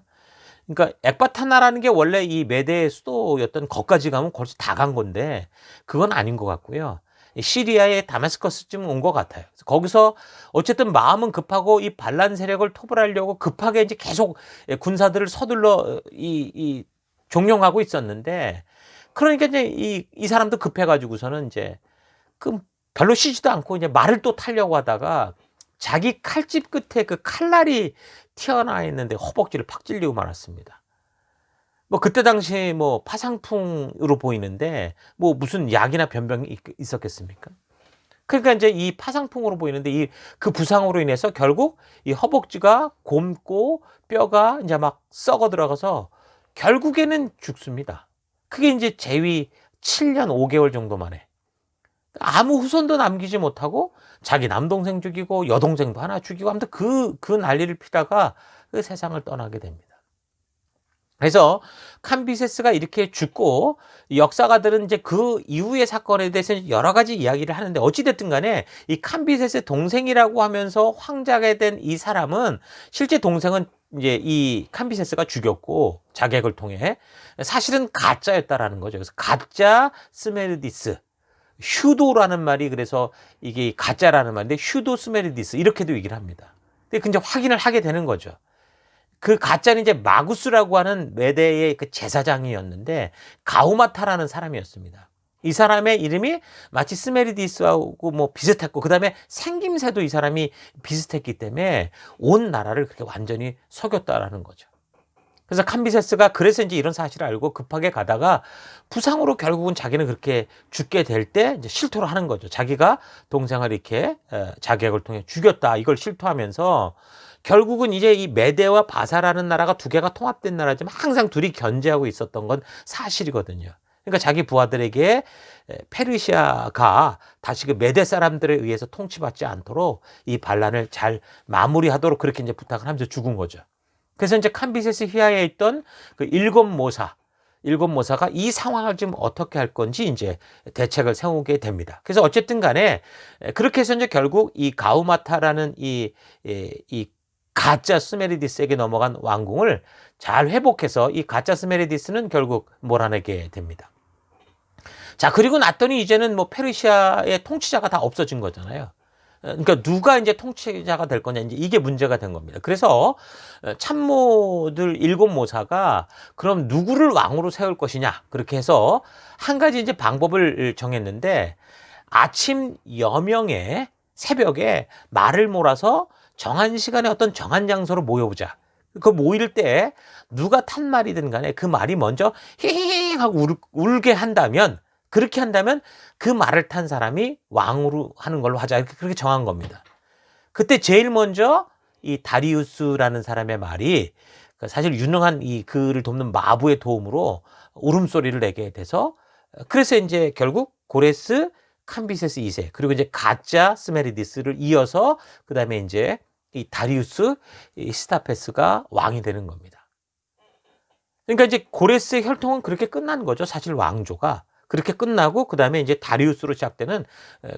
그러니까 ek바타나라는 게 원래 이 메대의 수도였던 것까지 가면 벌써 다 간 건데 그건 아닌 것 같고요. 시리아의 다메스커스쯤 온 것 같아요. 거기서 어쨌든 마음은 급하고 이 반란 세력을 토벌하려고 급하게 이제 계속 군사들을 서둘러 종용하고 있었는데, 그러니까 이제 이 사람도 급해가지고서는 이제 그 별로 쉬지도 않고 이제 말을 또 타려고 하다가 자기 칼집 끝에 그 칼날이 튀어나와 있는데 허벅지를 팍 찔리고 말았습니다. 뭐 그때 당시 뭐 파상풍으로 보이는데 뭐 무슨 약이나 변병이 있었겠습니까? 그러니까 이제 이 파상풍으로 보이는데 이 그 부상으로 인해서 결국 이 허벅지가 곪고 뼈가 이제 막 썩어 들어가서 결국에는 죽습니다. 그게 이제 재위 7년 5개월 정도 만에 아무 후손도 남기지 못하고 자기 남동생 죽이고 여동생도 하나 죽이고 아무튼 그 난리를 피다가 그 세상을 떠나게 됩니다. 그래서 캄비세스가 이렇게 죽고 역사가들은 이제 그 이후의 사건에 대해서 여러 가지 이야기를 하는데, 어찌됐든 간에 이 캄비세스의 동생이라고 하면서 황자가 된 이 사람은 실제 동생은 이제 이 캄비세스가 죽였고 자객을 통해 사실은 가짜였다라는 거죠. 그래서 가짜 스메르디스, 휴도라는 말이 그래서 이게 가짜라는 말인데 휴도 스메르디스 이렇게도 얘기를 합니다. 근데 이제 확인을 하게 되는 거죠. 그 가짜는 이제 마구스라고 하는 메대의 그 제사장이었는데 가우마타라는 사람이었습니다. 이 사람의 이름이 마치 스메르디스하고 뭐 비슷했고, 그 다음에 생김새도 이 사람이 비슷했기 때문에 온 나라를 그렇게 완전히 속였다라는 거죠. 그래서 캄비세스가 그래서 이제 이런 사실을 알고 급하게 가다가 부상으로 결국은 자기는 그렇게 죽게 될 때 이제 실토를 하는 거죠. 자기가 동생을 이렇게 자객을 통해 죽였다 이걸 실토하면서 결국은 이제 이 메대와 바사라는 나라가 두 개가 통합된 나라지만 항상 둘이 견제하고 있었던 건 사실이거든요. 그러니까 자기 부하들에게 페르시아가 다시 그 메대 사람들에 의해서 통치받지 않도록 이 반란을 잘 마무리하도록 그렇게 이제 부탁을 하면서 죽은 거죠. 그래서 이제 캄비세스 휘하에 있던 그 일곱 모사가 이 상황을 지금 어떻게 할 건지 이제 대책을 세우게 됩니다. 그래서 어쨌든 간에 그렇게 해서 이제 결국 이 가우마타라는 이 가짜 스메리디스에게 넘어간 왕궁을 잘 회복해서 이 가짜 스메리디스는 결국 몰아내게 됩니다. 자, 그리고 났더니 이제는 뭐 페르시아의 통치자가 다 없어진 거잖아요. 그러니까 누가 이제 통치자가 될 거냐, 이제 이게 문제가 된 겁니다. 그래서 참모들 일곱 모사가 그럼 누구를 왕으로 세울 것이냐, 그렇게 해서 한 가지 이제 방법을 정했는데, 아침 여명에 새벽에 말을 몰아서 정한 시간에 어떤 정한 장소로 모여보자. 그 모일 때 누가 탄 말이든 간에 그 말이 먼저 히히히 하고 울게 한다면, 그렇게 한다면 그 말을 탄 사람이 왕으로 하는 걸로 하자. 이렇게 그렇게 정한 겁니다. 그때 제일 먼저 이 다리우스라는 사람의 말이 사실 유능한 이 그를 돕는 마부의 도움으로 울음소리를 내게 돼서, 그래서 이제 결국 고레스, 캄비세스 2세, 그리고 이제 가짜 스메리디스를 이어서 그다음에 이제 이 다리우스 이 스타페스가 왕이 되는 겁니다. 그러니까 이제 고레스의 혈통은 그렇게 끝난 거죠. 사실 왕조가 그렇게 끝나고 그다음에 이제 다리우스로 시작되는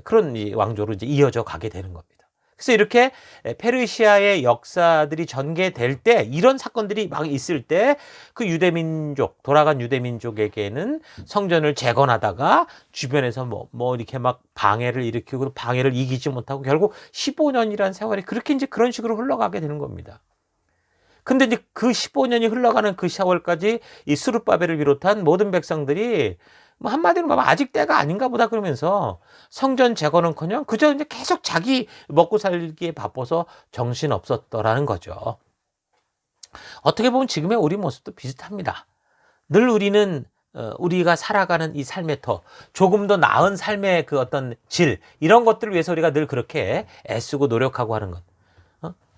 그런 이 왕조로 이제 이어져 가게 되는 겁니다. 그래서 이렇게 페르시아의 역사들이 전개될 때, 이런 사건들이 막 있을 때 그 유대민족, 돌아간 유대민족에게는 성전을 재건하다가 주변에서 뭐 이렇게 막 방해를 일으키고 방해를 이기지 못하고 결국 15년이라는 세월이 그렇게 이제 그런 식으로 흘러가게 되는 겁니다. 근데 이제 그 15년이 흘러가는 그 세월까지 이 스룹바벨을 비롯한 모든 백성들이 뭐 한마디로 말하면 아직 때가 아닌가 보다 그러면서 성전 재건은커녕 그저 이제 계속 자기 먹고 살기에 바빠서 정신 없었더라는 거죠. 어떻게 보면 지금의 우리 모습도 비슷합니다. 늘 우리는 우리가 살아가는 이 삶의 터, 조금 더 나은 삶의 그 어떤 질, 이런 것들을 위해서 우리가 늘 그렇게 애쓰고 노력하고 하는 것.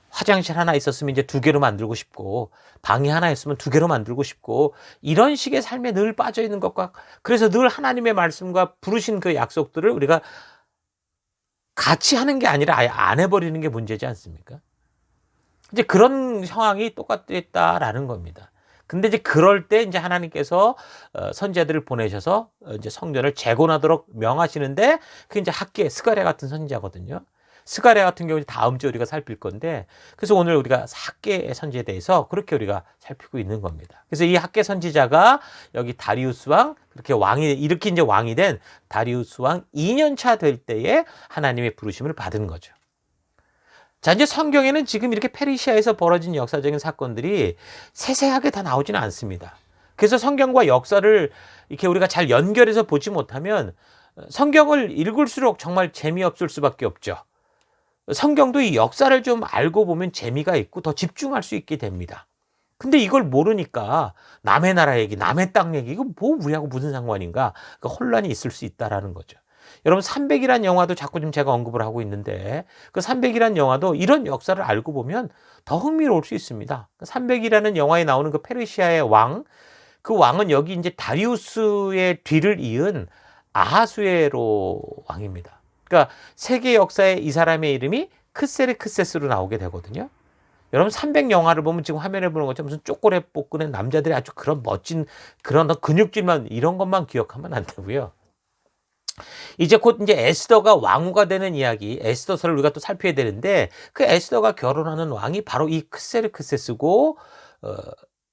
화장실 하나 있었으면 이제 2개로 만들고 싶고, 방이 하나 있으면 2개로 만들고 싶고, 이런 식의 삶에 늘 빠져 있는 것과, 그래서 늘 하나님의 말씀과 부르신 그 약속들을 우리가 같이 하는 게 아니라 아예 안 해버리는 게 문제지 않습니까? 이제 그런 상황이 똑같다라는 겁니다. 근데 이제 그럴 때 이제 하나님께서 선지자들을 보내셔서 이제 성전을 재건하도록 명하시는데, 그게 이제 학개 스가랴 같은 선지자거든요. 스가랴 같은 경우는 다음 주에 우리가 살필 건데, 그래서 오늘 우리가 학개 선지에 대해서 그렇게 우리가 살피고 있는 겁니다. 그래서 이 학개 선지자가 여기 다리우스 왕, 그렇게 이렇게 이제 왕이 된 다리우스 왕 2년 차 될 때에 하나님의 부르심을 받은 거죠. 자, 이제 성경에는 지금 이렇게 페르시아에서 벌어진 역사적인 사건들이 세세하게 다 나오지는 않습니다. 그래서 성경과 역사를 이렇게 우리가 잘 연결해서 보지 못하면 성경을 읽을수록 정말 재미없을 수밖에 없죠. 성경도 이 역사를 좀 알고 보면 재미가 있고 더 집중할 수 있게 됩니다. 근데 이걸 모르니까 남의 나라 얘기, 남의 땅 얘기, 이거 뭐 우리하고 무슨 상관인가? 그러니까 혼란이 있을 수 있다라는 거죠. 여러분 300이라는 영화도 자꾸 좀 제가 언급을 하고 있는데, 그 300이라는 영화도 이런 역사를 알고 보면 더 흥미로울 수 있습니다. 300이라는 영화에 나오는 그 페르시아의 왕, 그 왕은 여기 이제 다리우스의 뒤를 이은 아하수에로 왕입니다. 그러니까 세계 역사에 이 사람의 이름이 크세르크세스로 나오게 되거든요. 여러분 300 영화를 보면 지금 화면에 보는 것처럼 무슨 초콜릿 볶는 남자들이 아주 그런 멋진 그런 근육질만 이런 것만 기억하면 안 되고요. 이제 곧 이제 에스더가 왕후가 되는 이야기, 에스더서를 우리가 또 살펴야 되는데, 그 에스더가 결혼하는 왕이 바로 이 크세르크세스고,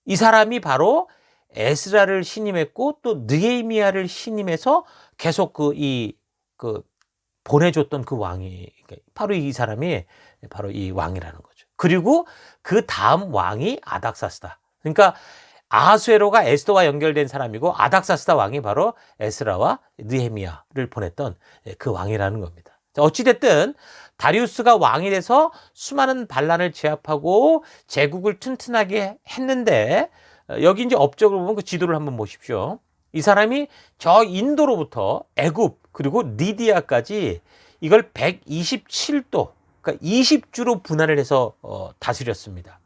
이 사람이 바로 에스라를 신임했고 또 느헤미야를 신임해서 계속 보내줬던 그 왕이, 바로 이 사람이 바로 이 왕이라는 거죠. 그리고 그 다음 왕이 아닥사스다. 그러니까 아하수에로가 에스더와 연결된 사람이고, 아닥사스다 왕이 바로 에스라와 느헤미야를 보냈던 그 왕이라는 겁니다. 어찌됐든 다리우스가 왕이 돼서 수많은 반란을 제압하고 제국을 튼튼하게 했는데, 여기 이제 업적으로 보면 그 지도를 한번 보십시오. 이 사람이 저 인도로부터 애굽 그리고 리디아까지 이걸 127도, 그러니까 20주로 분할을 해서 다스렸습니다.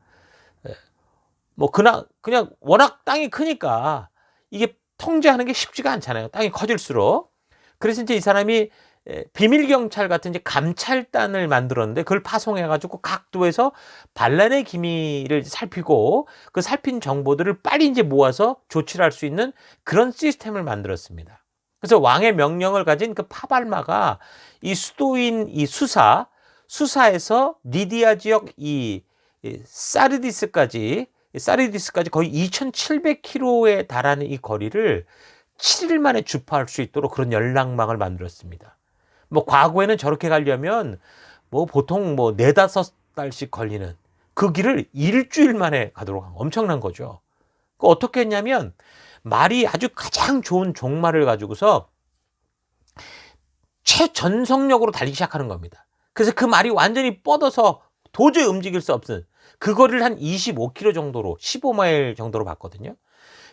뭐 그냥 워낙 땅이 크니까 이게 통제하는 게 쉽지가 않잖아요. 땅이 커질수록. 그래서 이제 이 사람이 비밀 경찰 같은 이제 감찰단을 만들었는데, 그걸 파송해가지고 각 도에서 반란의 기밀을 살피고 그 살핀 정보들을 빨리 이제 모아서 조치를 할 수 있는 그런 시스템을 만들었습니다. 그래서 왕의 명령을 가진 그 파발마가 이 수도인 이 수사에서 리디아 지역 이 사르디스까지 거의 2,700km에 달하는 이 거리를 7일 만에 주파할 수 있도록 그런 연락망을 만들었습니다. 뭐 과거에는 저렇게 가려면 뭐 보통 뭐 4-5달씩 걸리는 그 길을 일주일 만에 가도록 한 엄청난 거죠. 그 어떻게 했냐면 말이 아주 가장 좋은 종말을 가지고서 최전속력으로 달리기 시작하는 겁니다. 그래서 그 말이 완전히 뻗어서 도저히 움직일 수 없는 그 거리를 한 25km 정도로 15마일 정도로 봤거든요.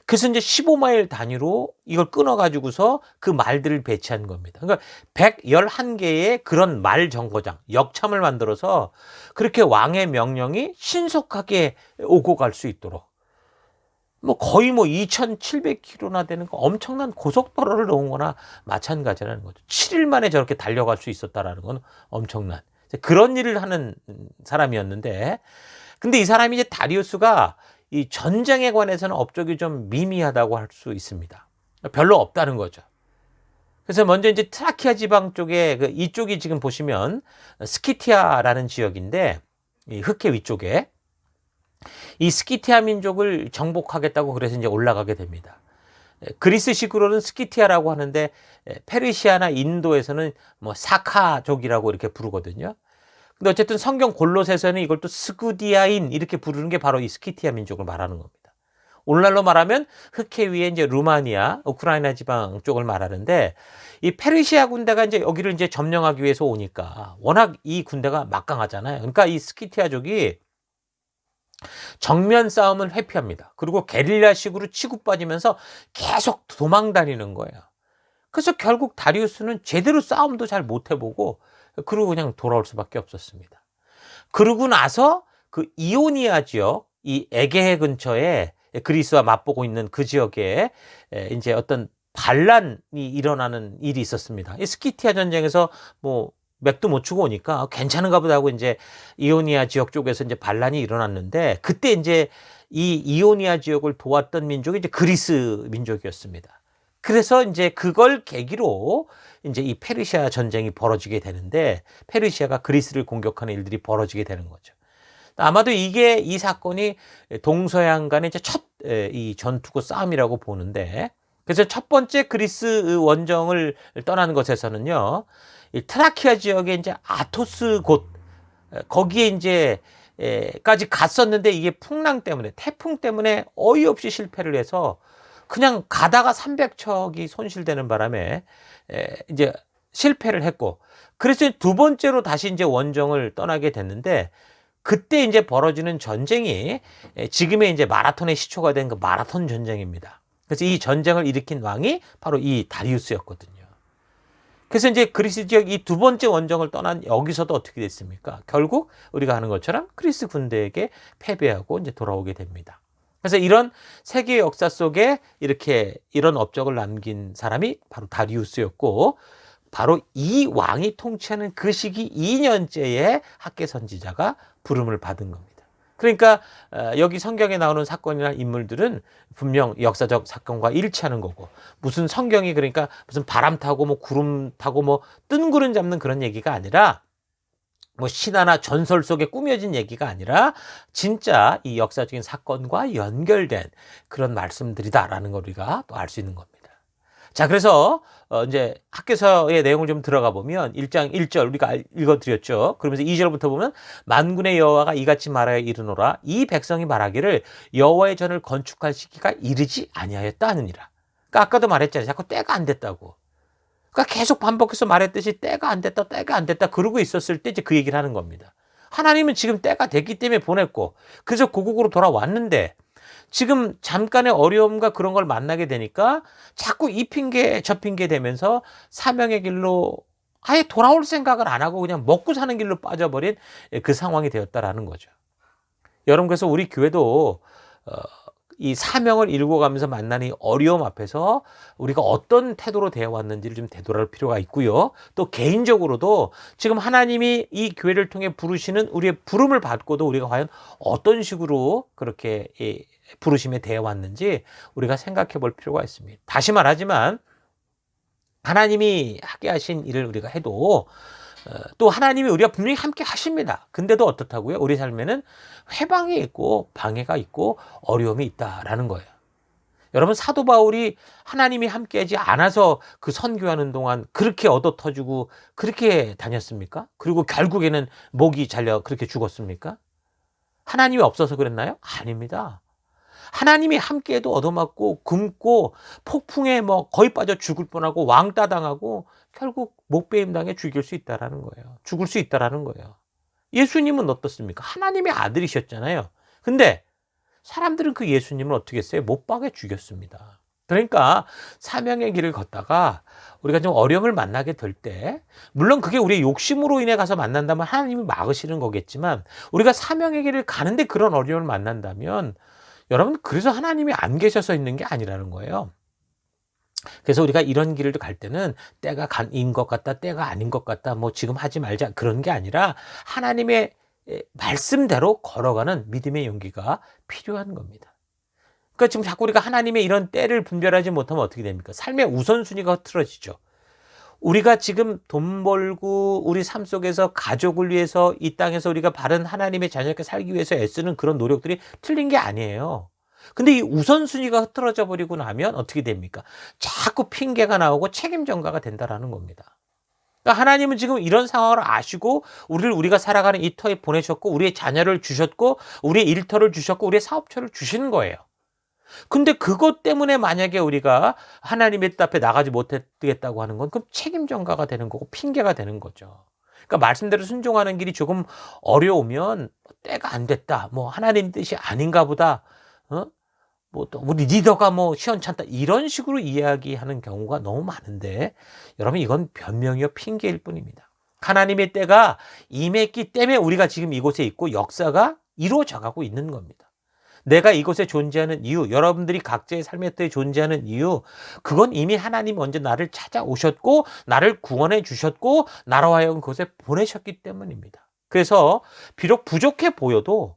그래서 이제 15마일 단위로 이걸 끊어가지고서 그 말들을 배치한 겁니다. 그러니까 111개의 그런 말 정거장, 역참을 만들어서 그렇게 왕의 명령이 신속하게 오고 갈 수 있도록. 뭐 거의 뭐 2,700km나 되는 거 엄청난 고속도로를 놓은 거나 마찬가지라는 거죠. 7일 만에 저렇게 달려갈 수 있었다라는 건 엄청난 그런 일을 하는 사람이었는데, 근데 이 사람이 이제 다리우스가 이 전쟁에 관해서는 업적이 좀 미미하다고 할 수 있습니다. 별로 없다는 거죠. 그래서 먼저 이제 트라키아 지방 쪽에 이쪽이 지금 보시면 스키티아라는 지역인데, 이 흑해 위쪽에 이 스키티아 민족을 정복하겠다고 그래서 이제 올라가게 됩니다. 그리스식으로는 스키티아라고 하는데 페르시아나 인도에서는 뭐 사카족이라고 이렇게 부르거든요. 근데 어쨌든 성경 골로새서는 이걸 또 스구디아인 이렇게 부르는 게 바로 이 스키티아 민족을 말하는 겁니다. 오늘날로 말하면 흑해 위에 이제 루마니아, 우크라이나 지방 쪽을 말하는데, 이 페르시아 군대가 이제 여기를 이제 점령하기 위해서 오니까 워낙 이 군대가 막강하잖아요. 그러니까 이 스키티아족이 정면 싸움을 회피합니다. 그리고 게릴라식으로 치고 빠지면서 계속 도망 다니는 거예요. 그래서 결국 다리우스는 제대로 싸움도 잘 못 해보고 그러고 그냥 돌아올 수밖에 없었습니다. 그러고 나서 그 이오니아 지역, 이 에게해 근처에 그리스와 맞보고 있는 그 지역에 이제 어떤 반란이 일어나는 일이 있었습니다. 이 스키티아 전쟁에서 뭐 맥도 못 추고 오니까 괜찮은가 보다 하고 이제 이오니아 지역 쪽에서 이제 반란이 일어났는데, 그때 이제 이 이오니아 지역을 도왔던 민족이 이제 그리스 민족이었습니다. 그래서 이제 그걸 계기로 이제 이 페르시아 전쟁이 벌어지게 되는데, 페르시아가 그리스를 공격하는 일들이 벌어지게 되는 거죠. 아마도 이게 이 사건이 동서양 간의 이제 첫 이 전투고 싸움이라고 보는데, 그래서 첫 번째 그리스 원정을 떠나는 것에서는요, 이 트라키아 지역에 이제 아토스 곳 거기에 이제 까지 갔었는데, 이게 풍랑 때문에 태풍 때문에 어이없이 실패를 해서 그냥 가다가 300척이 손실되는 바람에 이제 실패를 했고, 그래서 두 번째로 다시 이제 원정을 떠나게 됐는데, 그때 이제 벌어지는 전쟁이 지금의 이제 마라톤의 시초가 된 그 마라톤 전쟁입니다. 그래서 이 전쟁을 일으킨 왕이 바로 이 다리우스였거든요. 그래서 이제 그리스 지역 이 두 번째 원정을 떠난 여기서도 어떻게 됐습니까? 결국 우리가 하는 것처럼 그리스 군대에게 패배하고 이제 돌아오게 됩니다. 그래서 이런 세계 역사 속에 이렇게 이런 업적을 남긴 사람이 바로 다리우스였고, 바로 이 왕이 통치하는 그 시기 2년째에 학계 선지자가 부름을 받은 겁니다. 그러니까 여기 성경에 나오는 사건이나 인물들은 분명 역사적 사건과 일치하는 거고, 무슨 성경이 그러니까 무슨 바람 타고 뭐 구름 타고 뭐 뜬구름 잡는 그런 얘기가 아니라, 뭐 신화나 전설 속에 꾸며진 얘기가 아니라 진짜 이 역사적인 사건과 연결된 그런 말씀들이다라는 걸 우리가 또 알 수 있는 겁니다. 자, 그래서 이제 학개서의 내용을 좀 들어가 보면 1장 1절 우리가 읽어드렸죠. 그러면서 2절부터 보면 만군의 여호와가 이같이 말하여 이르노라, 이 백성이 말하기를 여호와의 전을 건축할 시기가 이르지 아니하였다 하느니라. 그러니까 아까도 말했잖아요. 자꾸 때가 안 됐다고. 그러니까 계속 반복해서 말했듯이 때가 안 됐다, 때가 안 됐다 그러고 있었을 때 이제 그 얘기를 하는 겁니다. 하나님은 지금 때가 됐기 때문에 보냈고, 그래서 고국으로 돌아왔는데 지금 잠깐의 어려움과 그런 걸 만나게 되니까 자꾸 이 핑계 저 핑계 되면서 사명의 길로 아예 돌아올 생각을 안 하고 그냥 먹고 사는 길로 빠져버린 그 상황이 되었다라는 거죠. 여러분, 그래서 우리 교회도 이 사명을 이루고 가면서 만나는 이 어려움 앞에서 우리가 어떤 태도로 대해왔는지를 좀 되돌아볼 필요가 있고요. 또 개인적으로도 지금 하나님이 이 교회를 통해 부르시는 우리의 부름을 받고도 우리가 과연 어떤 식으로 그렇게 부르심에 대해왔는지 우리가 생각해 볼 필요가 있습니다. 다시 말하지만 하나님이 하게 하신 일을 우리가 해도 또 하나님이 우리가 분명히 함께 하십니다. 근데도 어떻다고요? 우리 삶에는 회방이 있고 방해가 있고 어려움이 있다라는 거예요. 여러분, 사도 바울이 하나님이 함께하지 않아서 그 선교하는 동안 그렇게 얻어 터지고 그렇게 다녔습니까? 그리고 결국에는 목이 잘려 그렇게 죽었습니까? 하나님이 없어서 그랬나요? 아닙니다. 하나님이 함께해도 얻어맞고 굶고 폭풍에 뭐 거의 빠져 죽을 뻔하고 왕따 당하고 결국 목베임 당해 죽일 수 있다라는 거예요. 죽을 수 있다라는 거예요. 예수님은 어떻습니까? 하나님의 아들이셨잖아요. 근데 사람들은 그 예수님을 어떻게 했어요? 못 박아 죽였습니다. 그러니까 사명의 길을 걷다가 우리가 좀 어려움을 만나게 될 때, 물론 그게 우리의 욕심으로 인해 가서 만난다면 하나님이 막으시는 거겠지만, 우리가 사명의 길을 가는데 그런 어려움을 만난다면 여러분, 그래서 하나님이 안 계셔서 있는 게 아니라는 거예요. 그래서 우리가 이런 길을 갈 때는 때가 인 것 같다, 때가 아닌 것 같다, 뭐 지금 하지 말자, 그런 게 아니라 하나님의 말씀대로 걸어가는 믿음의 용기가 필요한 겁니다. 그러니까 지금 자꾸 우리가 하나님의 이런 때를 분별하지 못하면 어떻게 됩니까? 삶의 우선순위가 흐트러지죠. 우리가 지금 돈 벌고 우리 삶 속에서 가족을 위해서 이 땅에서 우리가 바른 하나님의 자녀롭게 살기 위해서 애쓰는 그런 노력들이 틀린 게 아니에요. 근데 이 우선순위가 흐트러져 버리고 나면 어떻게 됩니까? 자꾸 핑계가 나오고 책임 전가가 된다라는 겁니다. 그러니까 하나님은 지금 이런 상황을 아시고 우리가 살아가는 이 터에 보내셨고, 우리의 자녀를 주셨고, 우리의 일터를 주셨고, 우리의 사업처를 주시는 거예요. 근데 그것 때문에 만약에 우리가 하나님의 뜻 앞에 나가지 못하겠다고 하는 건 그럼 책임 전가가 되는 거고 핑계가 되는 거죠. 그러니까 말씀대로 순종하는 길이 조금 어려우면 때가 안 됐다, 뭐 하나님 뜻이 아닌가 보다, 뭐 또 우리 리더가 뭐 시원찮다, 이런 식으로 이야기하는 경우가 너무 많은데, 여러분, 이건 변명이요 핑계일 뿐입니다. 하나님의 때가 임했기 때문에 우리가 지금 이곳에 있고 역사가 이루어져 가고 있는 겁니다. 내가 이곳에 존재하는 이유, 여러분들이 각자의 삶의 때에 존재하는 이유, 그건 이미 하나님이 먼저 나를 찾아오셨고 나를 구원해 주셨고 나로 하여금 그곳에 보내셨기 때문입니다. 그래서 비록 부족해 보여도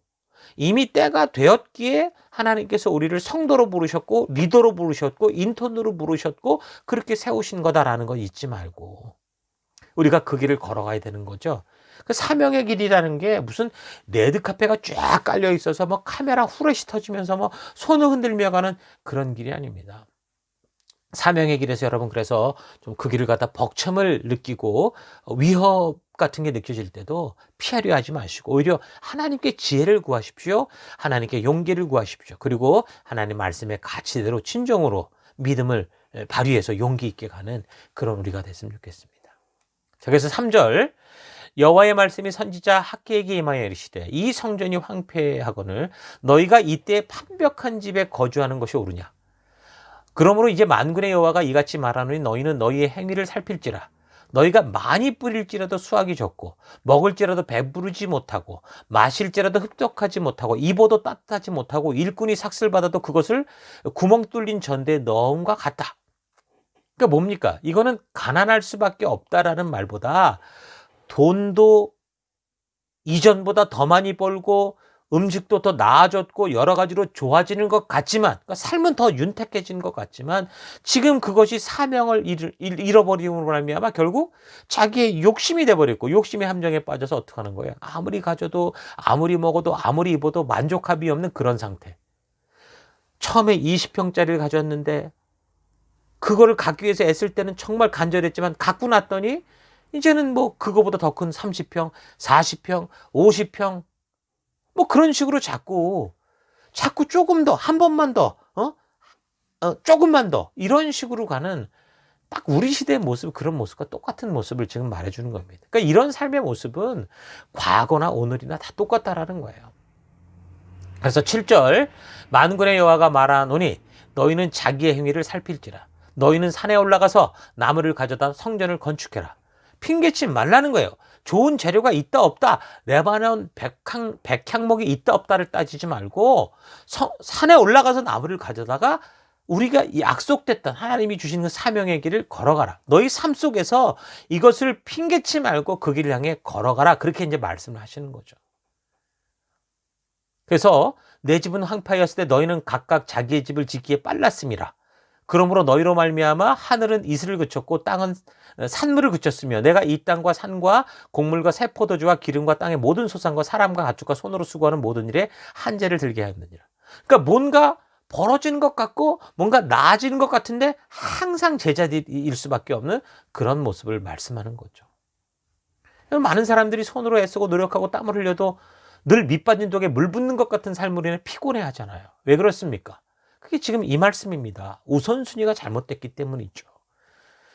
이미 때가 되었기에 하나님께서 우리를 성도로 부르셨고 리더로 부르셨고 인턴으로 부르셨고 그렇게 세우신 거다라는 거 잊지 말고 우리가 그 길을 걸어가야 되는 거죠. 그 사명의 길이라는 게 무슨 레드카페가 쫙 깔려 있어서 뭐 카메라 후레쉬 터지면서 뭐 손을 흔들며 가는 그런 길이 아닙니다. 사명의 길에서 여러분, 그래서 좀 그 길을 가다 벅참을 느끼고 위협 같은 게 느껴질 때도 피하려 하지 마시고 오히려 하나님께 지혜를 구하십시오. 하나님께 용기를 구하십시오. 그리고 하나님 말씀의 가치대로 진정으로 믿음을 발휘해서 용기 있게 가는 그런 우리가 됐으면 좋겠습니다. 자, 그래서 3절, 여호와의 말씀이 선지자 학개에게 임하여 이르시되 이 성전이 황폐하거늘 너희가 이때 판벽한 집에 거주하는 것이 옳으냐. 그러므로 이제 만군의 여호와가 이같이 말하노니 너희는 너희의 행위를 살필지라. 너희가 많이 뿌릴지라도 수확이 적고 먹을지라도 배부르지 못하고 마실지라도 흡족하지 못하고 입어도 따뜻하지 못하고 일꾼이 삭슬 받아도 그것을 구멍 뚫린 전대에 넣음과 같다. 그러니까 뭡니까? 이거는 가난할 수밖에 없다라는 말보다 돈도 이전보다 더 많이 벌고 음식도 더 나아졌고 여러 가지로 좋아지는 것 같지만, 그러니까 삶은 더 윤택해지는 것 같지만 지금 그것이 사명을 잃어버림으로 말미암아 결국 자기의 욕심이 돼버렸고 욕심의 함정에 빠져서 어떻게 하는 거예요? 아무리 가져도 아무리 먹어도 아무리 입어도 만족함이 없는 그런 상태. 처음에 20평짜리를 가졌는데 그거를 갖기 위해서 애쓸 때는 정말 간절했지만 갖고 났더니 이제는 뭐 그거보다 더 큰 30평, 40평, 50평 뭐 그런 식으로 자꾸 조금 더, 한 번만 더, 조금만 더 이런 식으로 가는 딱 우리 시대의 모습, 그런 모습과 똑같은 모습을 지금 말해주는 겁니다. 그러니까 이런 삶의 모습은 과거나 오늘이나 다 똑같다라는 거예요. 그래서 7절, 만군의 여호와가 말하노니 너희는 자기의 행위를 살필지라. 너희는 산에 올라가서 나무를 가져다 성전을 건축해라. 핑계치 말라는 거예요. 좋은 재료가 있다 없다, 레바논 백향목이 있다 없다를 따지지 말고 산에 올라가서 나무를 가져다가 우리가 약속됐던 하나님이 주시는 사명의 길을 걸어가라. 너희 삶 속에서 이것을 핑계치 말고 그 길을 향해 걸어가라. 그렇게 이제 말씀을 하시는 거죠. 그래서 내 집은 황폐하였을 때 너희는 각각 자기의 집을 짓기에 빨랐음이라. 그러므로 너희로 말미암아 하늘은 이슬을 그쳤고 땅은 산물을 그쳤으며 내가 이 땅과 산과 곡물과 새 포도주와 기름과 땅의 모든 소산과 사람과 가축과 손으로 수고하는 모든 일에 한재를 들게 하였느니라. 그러니까 뭔가 벌어지는 것 같고 뭔가 나아지는 것 같은데 항상 제자리일 수밖에 없는 그런 모습을 말씀하는 거죠. 많은 사람들이 손으로 애쓰고 노력하고 땀을 흘려도 늘 밑빠진 독에 물 붓는 것 같은 삶으로 인해 피곤해 하잖아요. 왜 그렇습니까? 그게 지금 이 말씀입니다. 우선순위가 잘못됐기 때문이죠.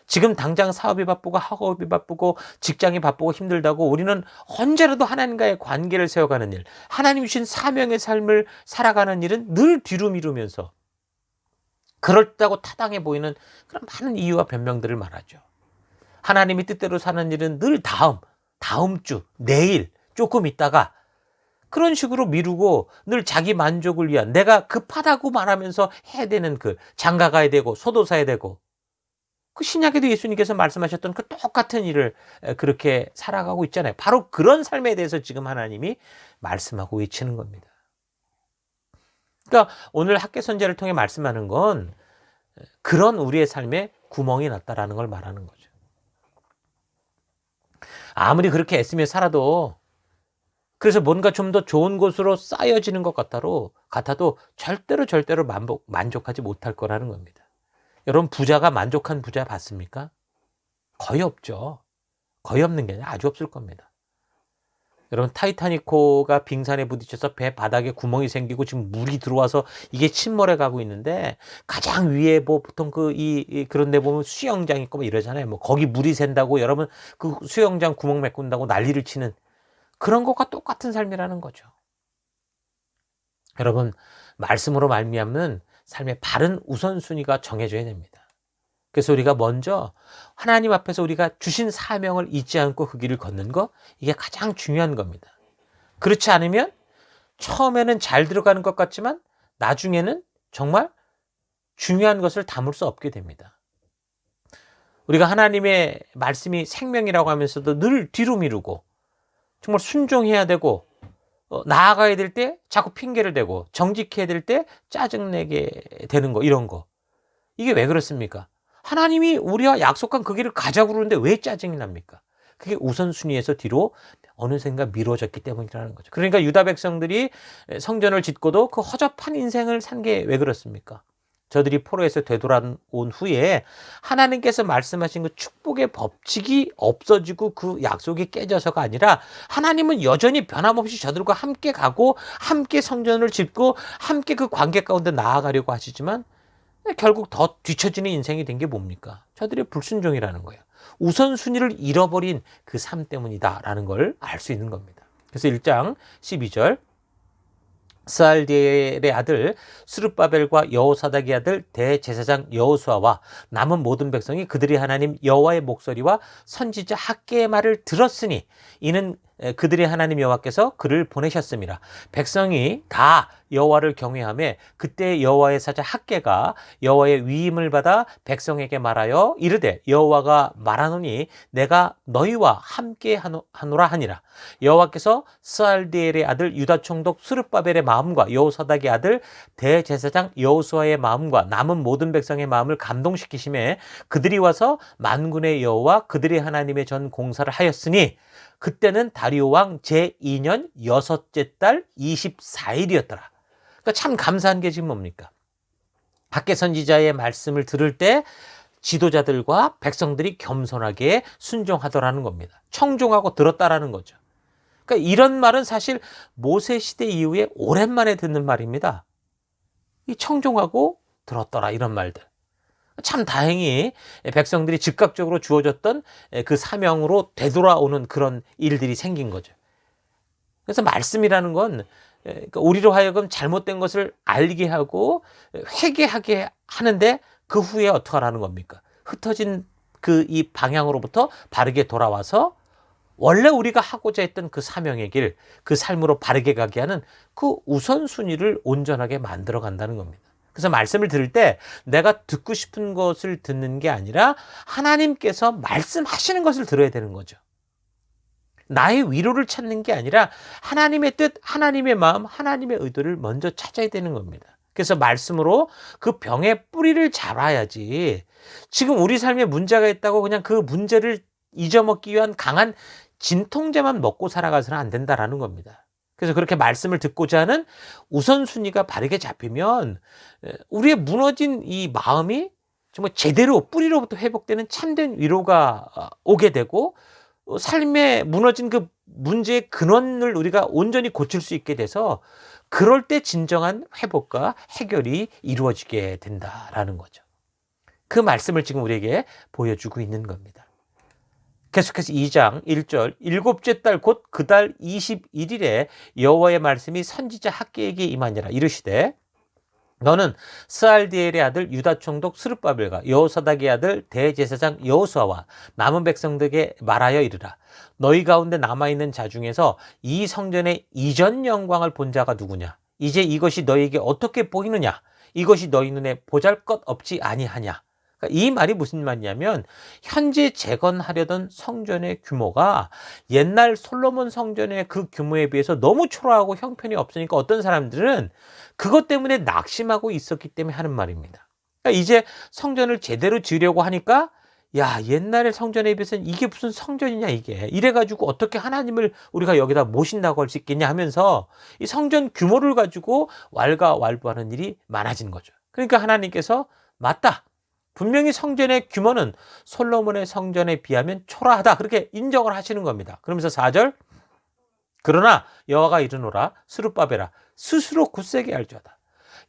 지금 당장 사업이 바쁘고 학업이 바쁘고 직장이 바쁘고 힘들다고 우리는 언제라도 하나님과의 관계를 세워가는 일, 하나님 주신 사명의 삶을 살아가는 일은 늘 뒤로 미루면서 그럴듯하고 타당해 보이는 그런 많은 이유와 변명들을 말하죠. 하나님이 뜻대로 사는 일은 늘 다음 주, 내일, 조금 있다가 그런 식으로 미루고 늘 자기 만족을 위한 내가 급하다고 말하면서 해야 되는 그 장가 가야 되고 소도 사야 되고 그 신약에도 예수님께서 말씀하셨던 그 똑같은 일을 그렇게 살아가고 있잖아요. 바로 그런 삶에 대해서 지금 하나님이 말씀하고 외치는 겁니다. 그러니까 오늘 학계 선제를 통해 말씀하는 건 그런 우리의 삶에 구멍이 났다라는 걸 말하는 거죠. 아무리 그렇게 애쓰며 살아도 그래서 뭔가 좀 더 좋은 곳으로 쌓여지는 것 같아도 절대로 만족하지 못할 거라는 겁니다. 여러분 부자가 만족한 부자 봤습니까? 거의 없죠. 거의 없는 게 아니라 아주 없을 겁니다. 여러분 타이타닉호가 빙산에 부딪혀서 배 바닥에 구멍이 생기고 지금 물이 들어와서 이게 침몰해 가고 있는데 가장 위에 뭐 보통 그런 데 보면 수영장 있고 뭐 이러잖아요. 뭐 거기 물이 샌다고 여러분 그 수영장 구멍 메꾼다고 난리를 치는 그런 것과 똑같은 삶이라는 거죠. 여러분 말씀으로 말미암는 삶의 바른 우선순위가 정해져야 됩니다. 그래서 우리가 먼저 하나님 앞에서 우리가 주신 사명을 잊지 않고 그 길을 걷는 거 이게 가장 중요한 겁니다. 그렇지 않으면 처음에는 잘 들어가는 것 같지만 나중에는 정말 중요한 것을 담을 수 없게 됩니다. 우리가 하나님의 말씀이 생명이라고 하면서도 늘 뒤로 미루고 정말 순종해야 되고 나아가야 될 때 자꾸 핑계를 대고 정직해야 될 때 짜증내게 되는 거 이런 거 이게 왜 그렇습니까? 하나님이 우리와 약속한 그 길을 가자고 그러는데 왜 짜증이 납니까? 그게 우선순위에서 뒤로 어느샌가 미뤄졌기 때문이라는 거죠. 그러니까 유다 백성들이 성전을 짓고도 그 허접한 인생을 산 게 왜 그렇습니까? 저들이 포로에서 되돌아온 후에 하나님께서 말씀하신 그 축복의 법칙이 없어지고 그 약속이 깨져서가 아니라 하나님은 여전히 변함없이 저들과 함께 가고 함께 성전을 짓고 함께 그 관계 가운데 나아가려고 하시지만 결국 더 뒤처지는 인생이 된 게 뭡니까? 저들의 불순종이라는 거예요. 우선순위를 잃어버린 그 삶 때문이다라는 걸 알 수 있는 겁니다. 그래서 1장 12절 스알디엘의 아들 스룹바벨과 여호사닥의 아들 대제사장 여호수아와 남은 모든 백성이 그들이 하나님 여호와의 목소리와 선지자 학개의 말을 들었으니 이는 그들의 하나님 여호와께서 그를 보내셨습니다. 백성이 다 여호와를 경외하며 그때 여호와의 사자 학개가 여호와의 위임을 받아 백성에게 말하여 이르되 여호와가 말하노니 내가 너희와 함께 하노라 하니라. 여호와께서 스알디엘의 아들 유다 총독 스룹바벨의 마음과 여호사닥의 아들 대제사장 여호수아의 마음과 남은 모든 백성의 마음을 감동시키심에 그들이 와서 만군의 여호와 그들의 하나님의 전 공사를 하였으니 그때는 다리오 왕 제2년 여섯째 달 24일이었더라. 그러니까 참 감사한 게 지금 뭡니까? 학개 선지자의 말씀을 들을 때 지도자들과 백성들이 겸손하게 순종하더라는 겁니다. 청종하고 들었다라는 거죠. 그러니까 이런 말은 사실 모세 시대 이후에 오랜만에 듣는 말입니다. 이 청종하고 들었더라 이런 말들. 참 다행히 백성들이 즉각적으로 주어졌던 그 사명으로 되돌아오는 그런 일들이 생긴 거죠. 그래서 말씀이라는 건 우리로 하여금 잘못된 것을 알게 하고 회개하게 하는데 그 후에 어떻게 하라는 겁니까? 흩어진 이 방향으로부터 바르게 돌아와서 원래 우리가 하고자 했던 그 사명의 길, 그 삶으로 바르게 가게 하는 그 우선순위를 온전하게 만들어 간다는 겁니다. 그래서 말씀을 들을 때 내가 듣고 싶은 것을 듣는 게 아니라 하나님께서 말씀하시는 것을 들어야 되는 거죠. 나의 위로를 찾는 게 아니라 하나님의 뜻, 하나님의 마음, 하나님의 의도를 먼저 찾아야 되는 겁니다. 그래서 말씀으로 그 병의 뿌리를 잡아야지 지금 우리 삶에 문제가 있다고 그냥 그 문제를 잊어먹기 위한 강한 진통제만 먹고 살아가서는 안 된다라는 겁니다. 그래서 그렇게 말씀을 듣고자 하는 우선순위가 바르게 잡히면 우리의 무너진 이 마음이 정말 제대로 뿌리로부터 회복되는 참된 위로가 오게 되고 삶에 무너진 그 문제의 근원을 우리가 온전히 고칠 수 있게 돼서 그럴 때 진정한 회복과 해결이 이루어지게 된다라는 거죠. 그 말씀을 지금 우리에게 보여주고 있는 겁니다. 계속해서 2장 1절 일곱째 달 곧 그 달 21일에 여호와의 말씀이 선지자 학개에게 임하니라 이르시되 너는 스알디엘의 아들 유다 총독 스룹바벨과 여호사닥의 아들 대제사장 여호수아와 남은 백성들에게 말하여 이르라. 너희 가운데 남아있는 자 중에서 이 성전의 이전 영광을 본 자가 누구냐? 이제 이것이 너희에게 어떻게 보이느냐? 이것이 너희 눈에 보잘것없지 아니하냐? 그러니까 이 말이 무슨 말이냐면 현재 재건하려던 성전의 규모가 옛날 솔로몬 성전의 그 규모에 비해서 너무 초라하고 형편이 없으니까 어떤 사람들은 그것 때문에 낙심하고 있었기 때문에 하는 말입니다. 그러니까 이제 성전을 제대로 지으려고 하니까 야, 옛날의 성전에 비해서는 이게 무슨 성전이냐 이게. 이래가지고 어떻게 하나님을 우리가 여기다 모신다고 할 수 있겠냐 하면서 이 성전 규모를 가지고 왈가왈부하는 일이 많아진 거죠. 그러니까 하나님께서 맞다. 분명히 성전의 규모는 솔로몬의 성전에 비하면 초라하다. 그렇게 인정을 하시는 겁니다. 그러면서 4절 그러나 여호와가 이르노라 스룹바벨아 스스로 굳세게 할지어다.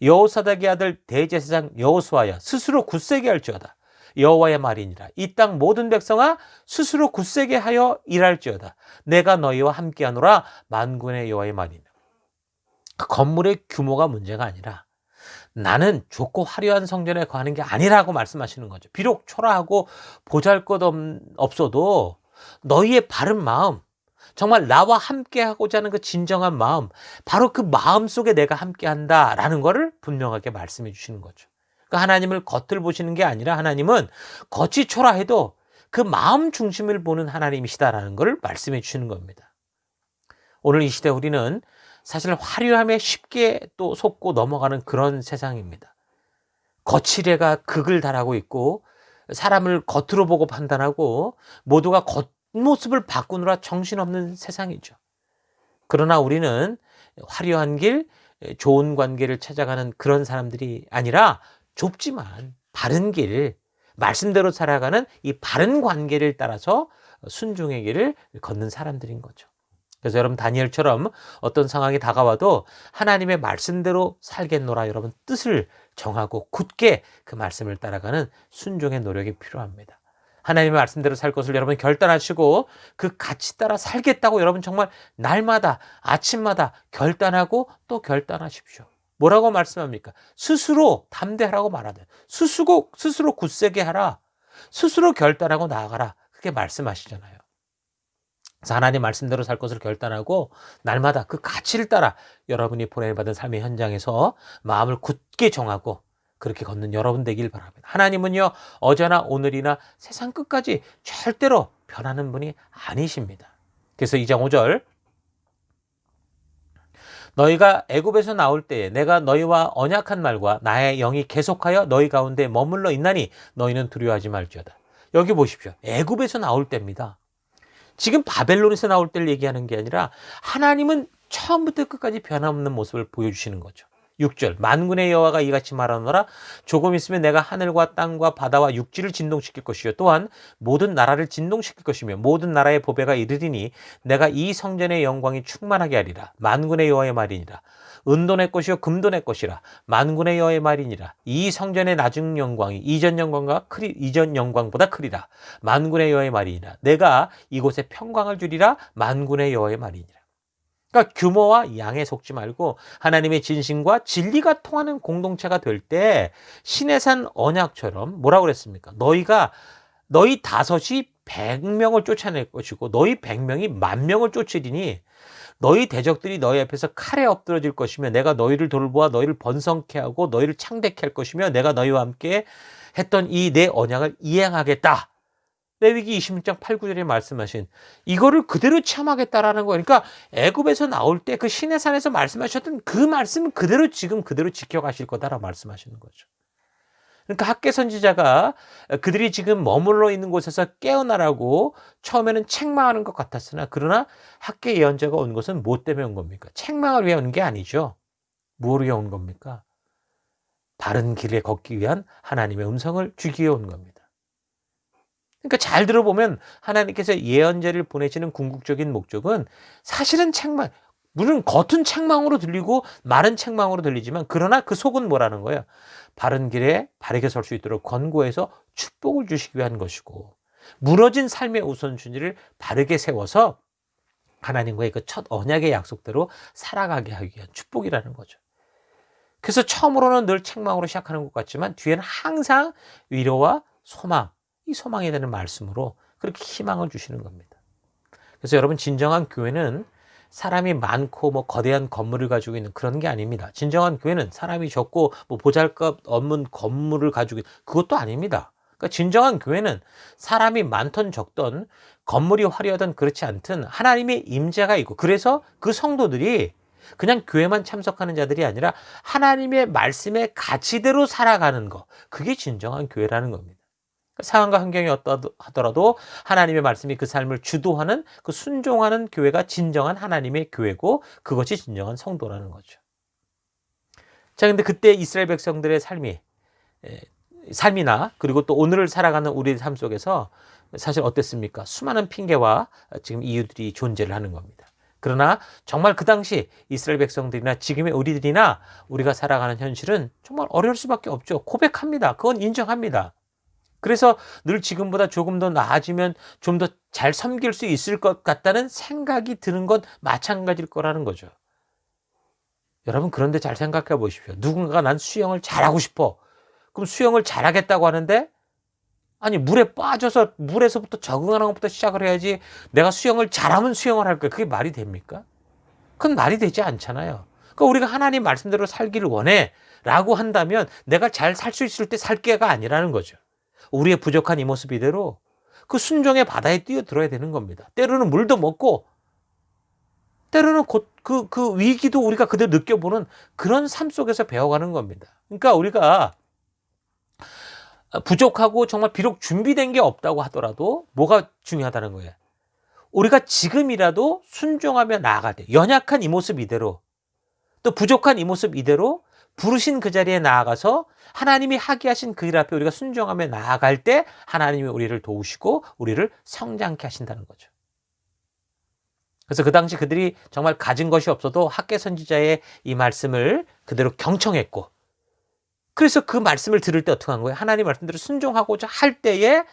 여호사닥의 아들 대제사장 여호수아야 스스로 굳세게 할지어다. 여호와의 말이니라. 이 땅 모든 백성아 스스로 굳세게 하여 일할지어다. 내가 너희와 함께하노라. 만군의 여호와의 말이니라. 그 건물의 규모가 문제가 아니라 나는 좁고 화려한 성전에 거하는 게 아니라고 말씀하시는 거죠. 비록 초라하고 보잘것없어도 너희의 바른 마음, 정말 나와 함께하고자 하는 그 진정한 마음, 바로 그 마음 속에 내가 함께한다라는 것을 분명하게 말씀해 주시는 거죠. 그러니까 하나님을 겉을 보시는 게 아니라 하나님은 겉이 초라해도 그 마음 중심을 보는 하나님이시다라는 것을 말씀해 주시는 겁니다. 오늘 이 시대 우리는 사실 화려함에 쉽게 또 속고 넘어가는 그런 세상입니다. 거칠애가 극을 달하고 있고 사람을 겉으로 보고 판단하고 모두가 겉모습을 바꾸느라 정신없는 세상이죠. 그러나 우리는 화려한 길, 좋은 관계를 찾아가는 그런 사람들이 아니라 좁지만 바른 길, 말씀대로 살아가는 이 바른 관계를 따라서 순종의 길을 걷는 사람들인 거죠. 그래서 여러분 다니엘처럼 어떤 상황이 다가와도 하나님의 말씀대로 살겠노라 여러분 뜻을 정하고 굳게 그 말씀을 따라가는 순종의 노력이 필요합니다. 하나님의 말씀대로 살 것을 여러분 결단하시고 그 가치 따라 살겠다고 여러분 정말 날마다 아침마다 결단하고 또 결단하십시오. 뭐라고 말씀합니까? 스스로 담대하라고 말하되 스스로 굳세게 하라. 스스로 결단하고 나아가라. 그렇게 말씀하시잖아요. 그래서 하나님 말씀대로 살 것을 결단하고 날마다 그 가치를 따라 여러분이 보내받은 삶의 현장에서 마음을 굳게 정하고 그렇게 걷는 여러분 되길 바랍니다. 하나님은요 어제나 오늘이나 세상 끝까지 절대로 변하는 분이 아니십니다. 그래서 2장 5절 너희가 애굽에서 나올 때에 내가 너희와 언약한 말과 나의 영이 계속하여 너희 가운데 머물러 있나니 너희는 두려워하지 말지어다. 여기 보십시오. 애굽에서 나올 때입니다. 지금 바벨론에서 나올 때를 얘기하는 게 아니라 하나님은 처음부터 끝까지 변함없는 모습을 보여주시는 거죠. 6절 만군의 여호와가 이같이 말하노라 조금 있으면 내가 하늘과 땅과 바다와 육지를 진동시킬 것이요 또한 모든 나라를 진동시킬 것이며 모든 나라의 보배가 이르리니 내가 이 성전의 영광이 충만하게 하리라. 만군의 여호와의 말이니라. 은도 내 것이요 금도 내 것이라. 만군의 여호와의 말이니라. 이 성전의 나중 영광이 이전 영광보다 크리라. 만군의 여호와의 말이니라. 내가 이곳에 평강을 주리라. 만군의 여호와의 말이니라. 그러니까 규모와 양에 속지 말고 하나님의 진심과 진리가 통하는 공동체가 될 때 시내산 언약처럼 뭐라고 그랬습니까? 너희 다섯이 100명을 쫓아낼 것이고 너희 100명이 10,000명을 쫓으리니 너희 대적들이 너희 앞에서 칼에 엎드러질 것이며 내가 너희를 돌보아 너희를 번성케 하고 너희를 창대케 할 것이며 내가 너희와 함께 했던 이 내 언약을 이행하겠다. 레위기 26장 8, 9절에 말씀하신 이거를 그대로 체험하겠다라는 거예요. 그러니까 애굽에서 나올 때 그 시내산에서 말씀하셨던 그 말씀을 그대로 지금 그대로 지켜가실 거다라고 말씀하시는 거죠. 그러니까 학개 선지자가 그들이 지금 머물러 있는 곳에서 깨어나라고 처음에는 책망하는 것 같았으나 그러나 학개 예언자가 온 것은 뭐 때문에 온 겁니까? 책망을 위해 온 게 아니죠. 무엇을 위해 온 겁니까? 바른 길에 걷기 위한 하나님의 음성을 주기 위해 온 겁니다. 그러니까 잘 들어보면 하나님께서 예언자를 보내시는 궁극적인 목적은 사실은 책망, 물론 겉은 책망으로 들리고 말은 책망으로 들리지만 그러나 그 속은 뭐라는 거예요? 바른 길에 바르게 설 수 있도록 권고해서 축복을 주시기 위한 것이고 무너진 삶의 우선순위를 바르게 세워서 하나님과의 그 첫 언약의 약속대로 살아가게 하기 위한 축복이라는 거죠. 그래서 처음으로는 늘 책망으로 시작하는 것 같지만 뒤에는 항상 위로와 소망, 이 소망이 되는 말씀으로 그렇게 희망을 주시는 겁니다. 그래서 여러분, 진정한 교회는 사람이 많고 거대한 건물을 가지고 있는 그런 게 아닙니다. 진정한 교회는 사람이 적고 보잘것 없는 건물을 가지고 있는 그것도 아닙니다. 그러니까 진정한 교회는 사람이 많던 적던 건물이 화려하던 그렇지 않든 하나님의 임재가 있고, 그래서 그 성도들이 그냥 교회만 참석하는 자들이 아니라 하나님의 말씀의 가치대로 살아가는 거, 그게 진정한 교회라는 겁니다. 상황과 환경이 어떠하더라도 하나님의 말씀이 그 삶을 주도하는, 그 순종하는 교회가 진정한 하나님의 교회고, 그것이 진정한 성도라는 거죠. 자, 근데 그때 이스라엘 백성들의 삶이나 그리고 또 오늘을 살아가는 우리의 삶 속에서 사실 어땠습니까? 수많은 핑계와 지금 이유들이 존재를 하는 겁니다. 그러나 정말 그 당시 이스라엘 백성들이나 지금의 우리들이나 우리가 살아가는 현실은 정말 어려울 수밖에 없죠. 고백합니다. 그건 인정합니다. 그래서 늘 지금보다 조금 더 나아지면 좀 더 잘 섬길 수 있을 것 같다는 생각이 드는 건 마찬가지일 거라는 거죠. 여러분, 그런데 잘 생각해 보십시오. 누군가가 난 수영을 잘하고 싶어. 그럼 수영을 잘하겠다고 하는데, 아니, 물에 빠져서 물에서부터 적응하는 것부터 시작을 해야지 내가 수영을 잘하면 수영을 할 거야. 그게 말이 됩니까? 그건 말이 되지 않잖아요. 그러니까 우리가 하나님 말씀대로 살기를 원해 라고 한다면 내가 잘 살 수 있을 때 살 게가 아니라는 거죠. 우리의 부족한 이 모습 이대로 그 순종의 바다에 뛰어들어야 되는 겁니다. 때로는 물도 먹고, 때로는 그 위기도 우리가 그대로 느껴보는 그런 삶 속에서 배워가는 겁니다. 그러니까 우리가 부족하고 정말 비록 준비된 게 없다고 하더라도 뭐가 중요하다는 거예요. 우리가 지금이라도 순종하며 나아갈 때, 연약한 이 모습 이대로, 또 부족한 이 모습 이대로 부르신 그 자리에 나아가서 하나님이 하게 하신 그 일 앞에 우리가 순종하며 나아갈 때 하나님이 우리를 도우시고 우리를 성장케 하신다는 거죠. 그래서 그 당시 그들이 정말 가진 것이 없어도 학개 선지자의 이 말씀을 그대로 경청했고, 그래서 그 말씀을 들을 때 어떻게 한 거예요? 하나님 말씀대로 순종하고자 할 때에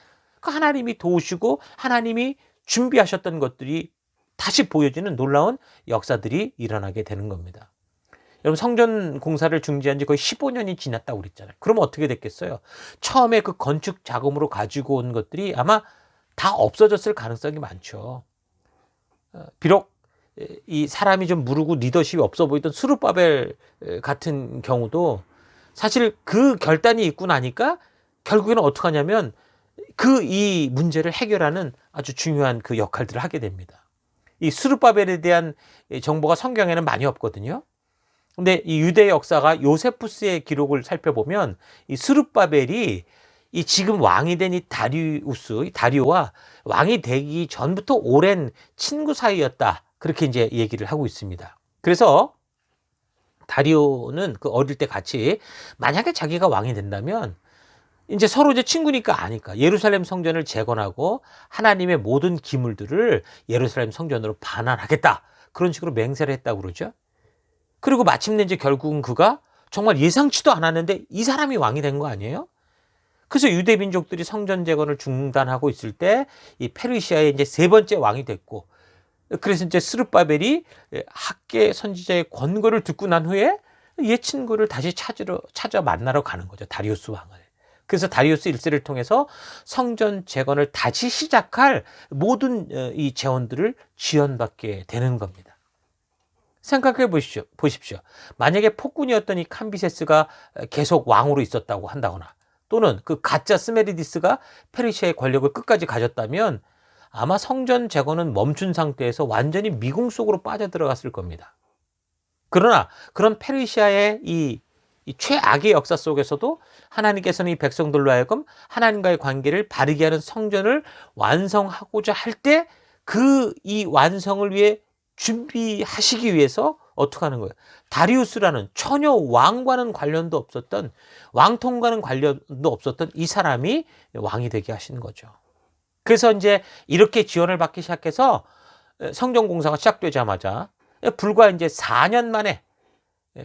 그 하나님이 도우시고 하나님이 준비하셨던 것들이 다시 보여지는 놀라운 역사들이 일어나게 되는 겁니다. 여러분, 성전 공사를 중지한 지 거의 15년이 지났다고 그랬잖아요. 그러면 어떻게 됐겠어요? 처음에 그 건축 자금으로 가지고 온 것들이 아마 다 없어졌을 가능성이 많죠. 비록 이 사람이 좀 무르고 리더십이 없어 보이던 스룹바벨 같은 경우도 사실 그 결단이 있고 나니까 결국에는 어떻게 하냐면 이 문제를 해결하는 아주 중요한 그 역할들을 하게 됩니다. 이 스룹바벨에 대한 정보가 성경에는 많이 없거든요. 근데 이 유대 역사가 요세푸스의 기록을 살펴보면 이 스룹바벨이 이 지금 왕이 된 이 다리오와 왕이 되기 전부터 오랜 친구 사이였다. 그렇게 이제 얘기를 하고 있습니다. 그래서 다리오는 그 어릴 때 같이 만약에 자기가 왕이 된다면 이제 서로 이제 친구니까 아니까 예루살렘 성전을 재건하고 하나님의 모든 기물들을 예루살렘 성전으로 반환하겠다. 그런 식으로 맹세를 했다고 그러죠. 그리고 마침내 이제 결국은 그가 정말 예상치도 않았는데 이 사람이 왕이 된 거 아니에요? 그래서 유대 민족들이 성전 재건을 중단하고 있을 때 이 페르시아의 이제 세 번째 왕이 됐고, 그래서 이제 스룹바벨이 학개 선지자의 권고를 듣고 난 후에 옛 친구를 다시 찾아 만나러 가는 거죠. 다리우스 왕을. 그래서 다리우스 1세를 통해서 성전 재건을 다시 시작할 모든 이 재원들을 지원받게 되는 겁니다. 생각해 보십시오. 만약에 폭군이었던 이 캄비세스가 계속 왕으로 있었다고 한다거나, 또는 그 가짜 스메리디스가 페르시아의 권력을 끝까지 가졌다면 아마 성전 재건은 멈춘 상태에서 완전히 미궁 속으로 빠져들어갔을 겁니다. 그러나 그런 페르시아의 이 최악의 역사 속에서도 하나님께서는 이 백성들로 하여금 하나님과의 관계를 바르게 하는 성전을 완성하고자 할 때 이 완성을 위해 준비하시기 위해서 어떻게 하는 거예요? 다리우스라는 처녀 왕과는 관련도 없었던, 왕통과는 관련도 없었던 이 사람이 왕이 되게 하시는 거죠. 그래서 이제 이렇게 지원을 받기 시작해서 성전 공사가 시작되자마자 불과 이제 4년 만에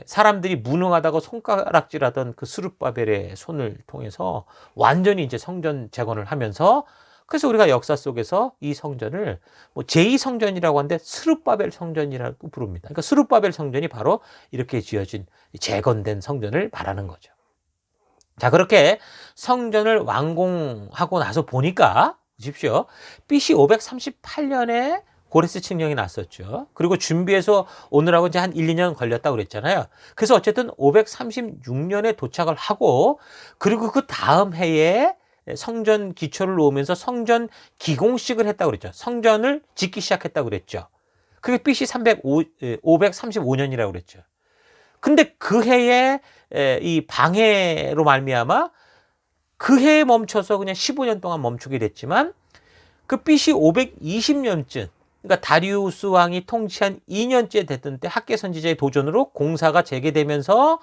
사람들이 무능하다고 손가락질하던 그 스룹바벨의 손을 통해서 완전히 이제 성전 재건을 하면서 그래서 우리가 역사 속에서 이 성전을 뭐 제2성전이라고 하는데 스룹바벨 성전이라고 부릅니다. 그러니까 스룹바벨 성전이 바로 이렇게 지어진 재건된 성전을 말하는 거죠. 자, 그렇게 성전을 완공하고 나서 보니까 보십시오. BC 538년에 고레스 칙령이 났었죠. 그리고 준비해서 오느라고 이제 한 1, 2년 걸렸다고 그랬잖아요. 그래서 어쨌든 536년에 도착을 하고, 그리고 그 다음 해에 성전 기초를 놓으면서 성전 기공식을 했다고 그랬죠. 성전을 짓기 시작했다고 그랬죠. 그게 BC 535년이라고 그랬죠. 근데 그 해에 이 방해로 말미암아 그 해에 멈춰서 그냥 15년 동안 멈추게 됐지만, 그 BC 520년쯤, 그러니까 다리우스 왕이 통치한 2년째 됐던 때 학계 선지자의 도전으로 공사가 재개되면서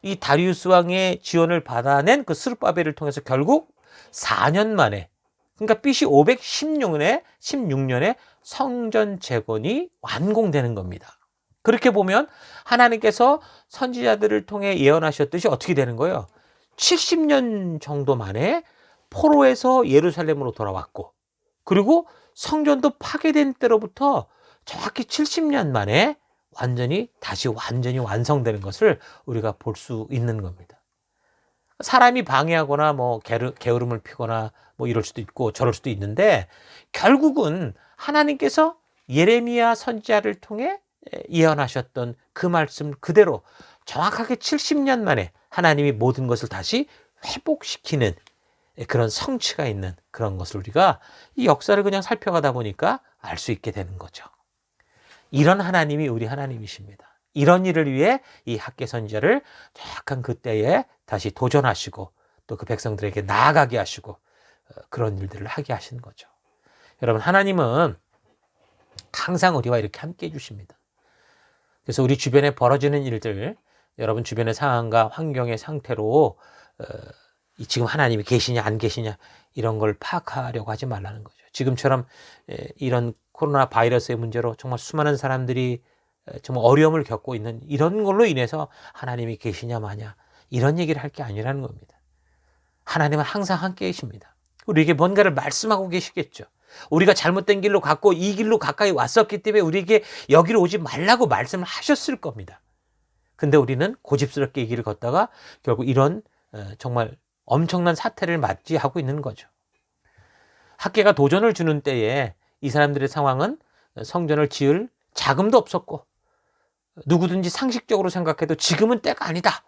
이 다리우스 왕의 지원을 받아낸 그 스룹바벨을 통해서 결국 4년 만에, 그러니까 BC 516년에 성전 재건이 완공되는 겁니다. 그렇게 보면 하나님께서 선지자들을 통해 예언하셨듯이 어떻게 되는 거예요? 70년 정도 만에 포로에서 예루살렘으로 돌아왔고, 그리고 성전도 파괴된 때로부터 정확히 70년 만에 다시 완전히 완성되는 것을 우리가 볼 수 있는 겁니다. 사람이 방해하거나 뭐 게으름을 피거나 뭐 이럴 수도 있고 저럴 수도 있는데, 결국은 하나님께서 예레미야 선지자를 통해 예언하셨던 그 말씀 그대로 정확하게 70년 만에 하나님이 모든 것을 다시 회복시키는 그런 성취가 있는 그런 것을 우리가 이 역사를 그냥 살펴가다 보니까 알 수 있게 되는 거죠. 이런 하나님이 우리 하나님이십니다. 이런 일을 위해 이 학계 선지자를 정확한 그때에 다시 도전하시고 또 그 백성들에게 나아가게 하시고 그런 일들을 하게 하시는 거죠. 여러분, 하나님은 항상 우리와 이렇게 함께 해주십니다. 그래서 우리 주변에 벌어지는 일들, 여러분 주변의 상황과 환경의 상태로 지금 하나님이 계시냐 안 계시냐 이런 걸 파악하려고 하지 말라는 거죠. 지금처럼 이런 코로나 바이러스의 문제로 정말 수많은 사람들이 정말 어려움을 겪고 있는 이런 걸로 인해서 하나님이 계시냐 마냐 이런 얘기를 할 게 아니라는 겁니다. 하나님은 항상 함께 계십니다. 우리에게 뭔가를 말씀하고 계시겠죠. 우리가 잘못된 길로 갔고 이 길로 가까이 왔었기 때문에 우리에게 여기로 오지 말라고 말씀을 하셨을 겁니다. 근데 우리는 고집스럽게 이 길을 걷다가 결국 이런 정말 엄청난 사태를 맞이하고 있는 거죠. 학계가 도전을 주는 때에 이 사람들의 상황은 성전을 지을 자금도 없었고 누구든지 상식적으로 생각해도 지금은 때가 아니다,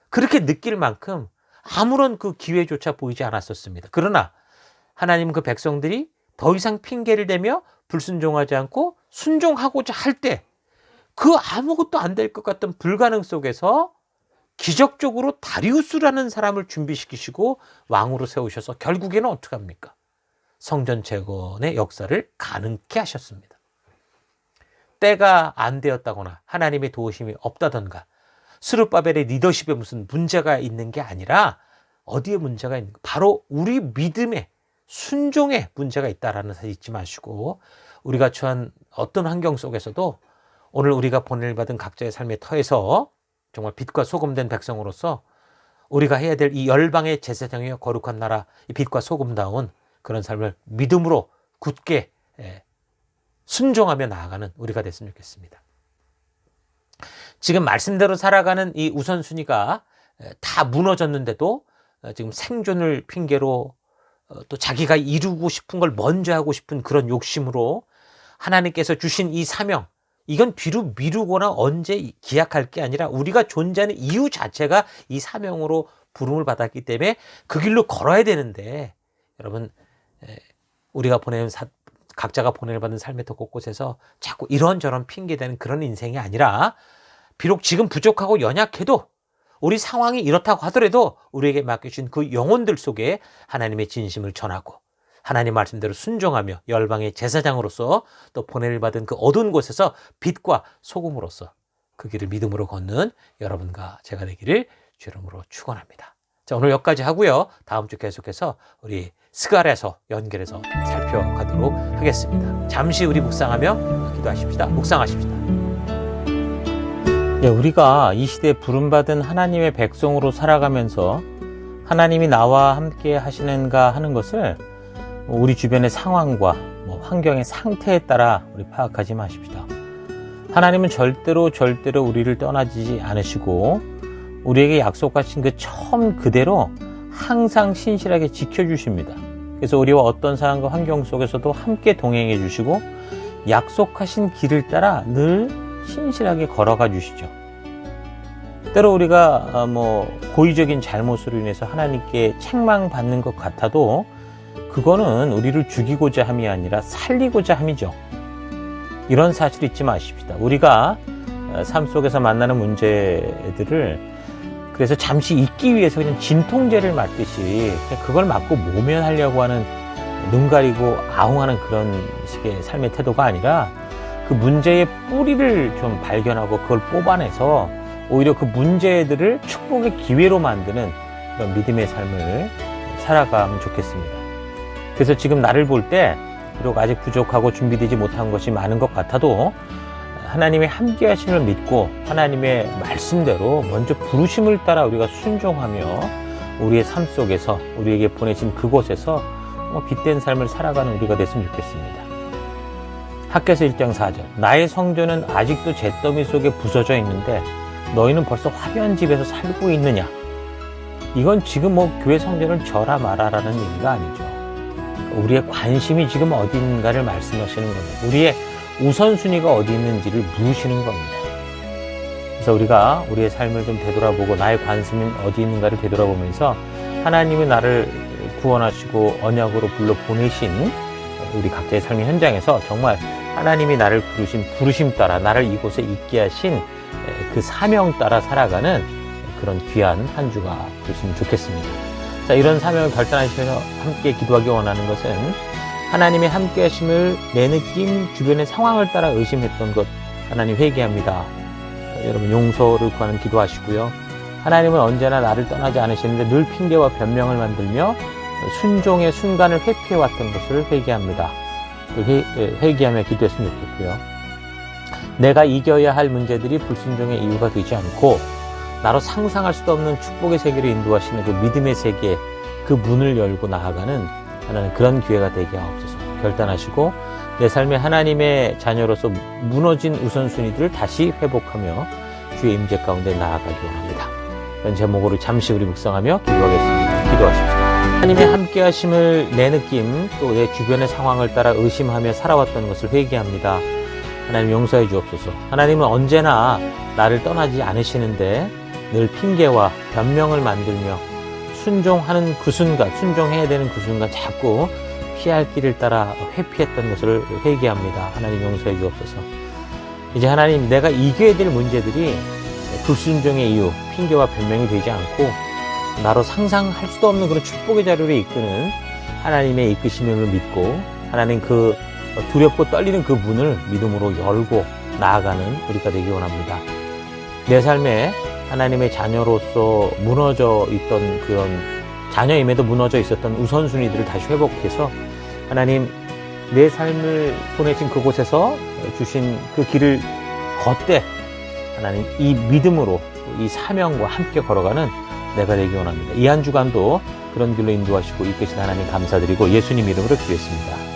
그렇게 느낄 만큼 아무런 그 기회조차 보이지 않았었습니다. 그러나 하나님은 그 백성들이 더 이상 핑계를 대며 불순종하지 않고 순종하고자 할 때 그 아무것도 안 될 것 같던 불가능 속에서 기적적으로 다리우스라는 사람을 준비시키시고 왕으로 세우셔서 결국에는 어떻게 합니까? 성전 재건의 역사를 가능케 하셨습니다. 때가 안 되었다거나 하나님의 도우심이 없다던가 스룹바벨의 리더십에 무슨 문제가 있는 게 아니라 어디에 문제가 있는가? 바로 우리 믿음에 순종에 문제가 있다라는 사실 잊지 마시고, 우리가 처한 어떤 환경 속에서도 오늘 우리가 보냄을 받은 각자의 삶의 터에서 정말 빛과 소금된 백성으로서 우리가 해야 될 이 열방의 제사장이여 거룩한 나라, 이 빛과 소금다운 그런 삶을 믿음으로 굳게 순종하며 나아가는 우리가 됐으면 좋겠습니다. 지금 말씀대로 살아가는 이 우선순위가 다 무너졌는데도 지금 생존을 핑계로 또 자기가 이루고 싶은 걸 먼저 하고 싶은 그런 욕심으로 하나님께서 주신 이 사명, 이건 뒤로 미루거나 언제 기약할 게 아니라 우리가 존재하는 이유 자체가 이 사명으로 부름을 받았기 때문에 그 길로 걸어야 되는데, 여러분 우리가 각자가 보내를 받은 삶의 터 곳곳에서 자꾸 이런저런 핑계대는 그런 인생이 아니라, 비록 지금 부족하고 연약해도 우리 상황이 이렇다고 하더라도 우리에게 맡겨주신 그 영혼들 속에 하나님의 진심을 전하고 하나님 말씀대로 순종하며 열방의 제사장으로서 또 보내를 받은 그 어두운 곳에서 빛과 소금으로서 그 길을 믿음으로 걷는 여러분과 제가 되기를 주 이름으로 축원합니다. 자, 오늘 여기까지 하고요. 다음 주 계속해서 우리 스갈에서 연결해서 살펴가도록 하겠습니다. 잠시 우리 묵상하며 기도하십시다. 묵상하십시다. 우리가 이 시대에 부름받은 하나님의 백성으로 살아가면서 하나님이 나와 함께 하시는가 하는 것을 우리 주변의 상황과 환경의 상태에 따라 우리 파악하지 마십시다. 하나님은 절대로 우리를 떠나지 않으시고 우리에게 약속하신 그 처음 그대로 항상 신실하게 지켜주십니다. 그래서 우리와 어떤 상황과 환경 속에서도 함께 동행해 주시고 약속하신 길을 따라 늘 신실하게 걸어가 주시죠. 때로 우리가 고의적인 잘못으로 인해서 하나님께 책망받는 것 같아도 그거는 우리를 죽이고자 함이 아니라 살리고자 함이죠. 이런 사실 잊지 마십시다. 우리가 삶 속에서 만나는 문제들을 그래서 잠시 잊기 위해서 그냥 진통제를 맞듯이 그걸 맞고 모면하려고 하는 눈 가리고 아웅하는 그런 식의 삶의 태도가 아니라 그 문제의 뿌리를 좀 발견하고 그걸 뽑아내서 오히려 그 문제들을 축복의 기회로 만드는 그런 믿음의 삶을 살아가면 좋겠습니다. 그래서 지금 나를 볼 때 비록 아직 부족하고 준비되지 못한 것이 많은 것 같아도 하나님의 함께 하심을 믿고 하나님의 말씀대로 먼저 부르심을 따라 우리가 순종하며 우리의 삶 속에서 우리에게 보내신 그곳에서 빛된 삶을 살아가는 우리가 됐으면 좋겠습니다. 학개서 1장 4절 나의 성전은 아직도 잿더미 속에 부서져 있는데 너희는 벌써 화려한 집에서 살고 있느냐. 이건 지금 교회 성전을 절하 말아라는 얘기가 아니죠. 우리의 관심이 지금 어딘가를 말씀하시는 겁니다. 우리의 우선순위가 어디 있는지를 물으시는 겁니다. 그래서 우리가 우리의 삶을 좀 되돌아보고 나의 관심은 어디 있는가를 되돌아보면서 하나님이 나를 구원하시고 언약으로 불러 보내신 우리 각자의 삶의 현장에서 정말 하나님이 나를 부르신 부르심 따라 나를 이곳에 있게 하신 그 사명 따라 살아가는 그런 귀한 한 주가 됐으면 좋겠습니다. 자, 이런 사명을 결단하시면서 함께 기도하기 원하는 것은 하나님의 함께 하심을 내 느낌 주변의 상황을 따라 의심했던 것 하나님 회개합니다. 여러분 용서를 구하는 기도하시고요. 하나님은 언제나 나를 떠나지 않으시는데 늘 핑계와 변명을 만들며 순종의 순간을 회피해왔던 것을 회개합니다. 회개하며 기도했으면 좋겠고요. 내가 이겨야 할 문제들이 불순종의 이유가 되지 않고 나로 상상할 수도 없는 축복의 세계로 인도하시는 그 믿음의 세계, 그 문을 열고 나아가는 하나님 그런 기회가 되게 하옵소서. 결단하시고 내 삶에 하나님의 자녀로서 무너진 우선순위들을 다시 회복하며 주의 임재 가운데 나아가기 원합니다. 이런 제목으로 잠시 우리 묵상하며 기도하겠습니다. 기도하십시다. 하나님의 함께 하심을 내 느낌 또 내 주변의 상황을 따라 의심하며 살아왔던 것을 회개합니다. 하나님 용서해 주옵소서. 하나님은 언제나 나를 떠나지 않으시는데 늘 핑계와 변명을 만들며 순종하는 그 순간, 순종해야 되는 그 순간 자꾸 피할 길을 따라 회피했던 것을 회개합니다. 하나님 용서해 주옵소서. 이제 하나님 내가 이겨야 될 문제들이 불순종의 이유, 핑계와 변명이 되지 않고 나로 상상할 수도 없는 그런 축복의 자료를 이끄는 하나님의 이끄심을 믿고 하나님 그 두렵고 떨리는 그 문을 믿음으로 열고 나아가는 우리가 되기 원합니다. 내 삶에 하나님의 자녀로서 무너져 있던 그런 자녀임에도 무너져 있었던 우선순위들을 다시 회복해서 하나님 내 삶을 보내신 그곳에서 주신 그 길을 걷되 하나님 이 믿음으로 이 사명과 함께 걸어가는 내가 되기 원합니다. 이 한 주간도 그런 길로 인도하시고 이끄신 하나님 감사드리고 예수님 이름으로 기도했습니다.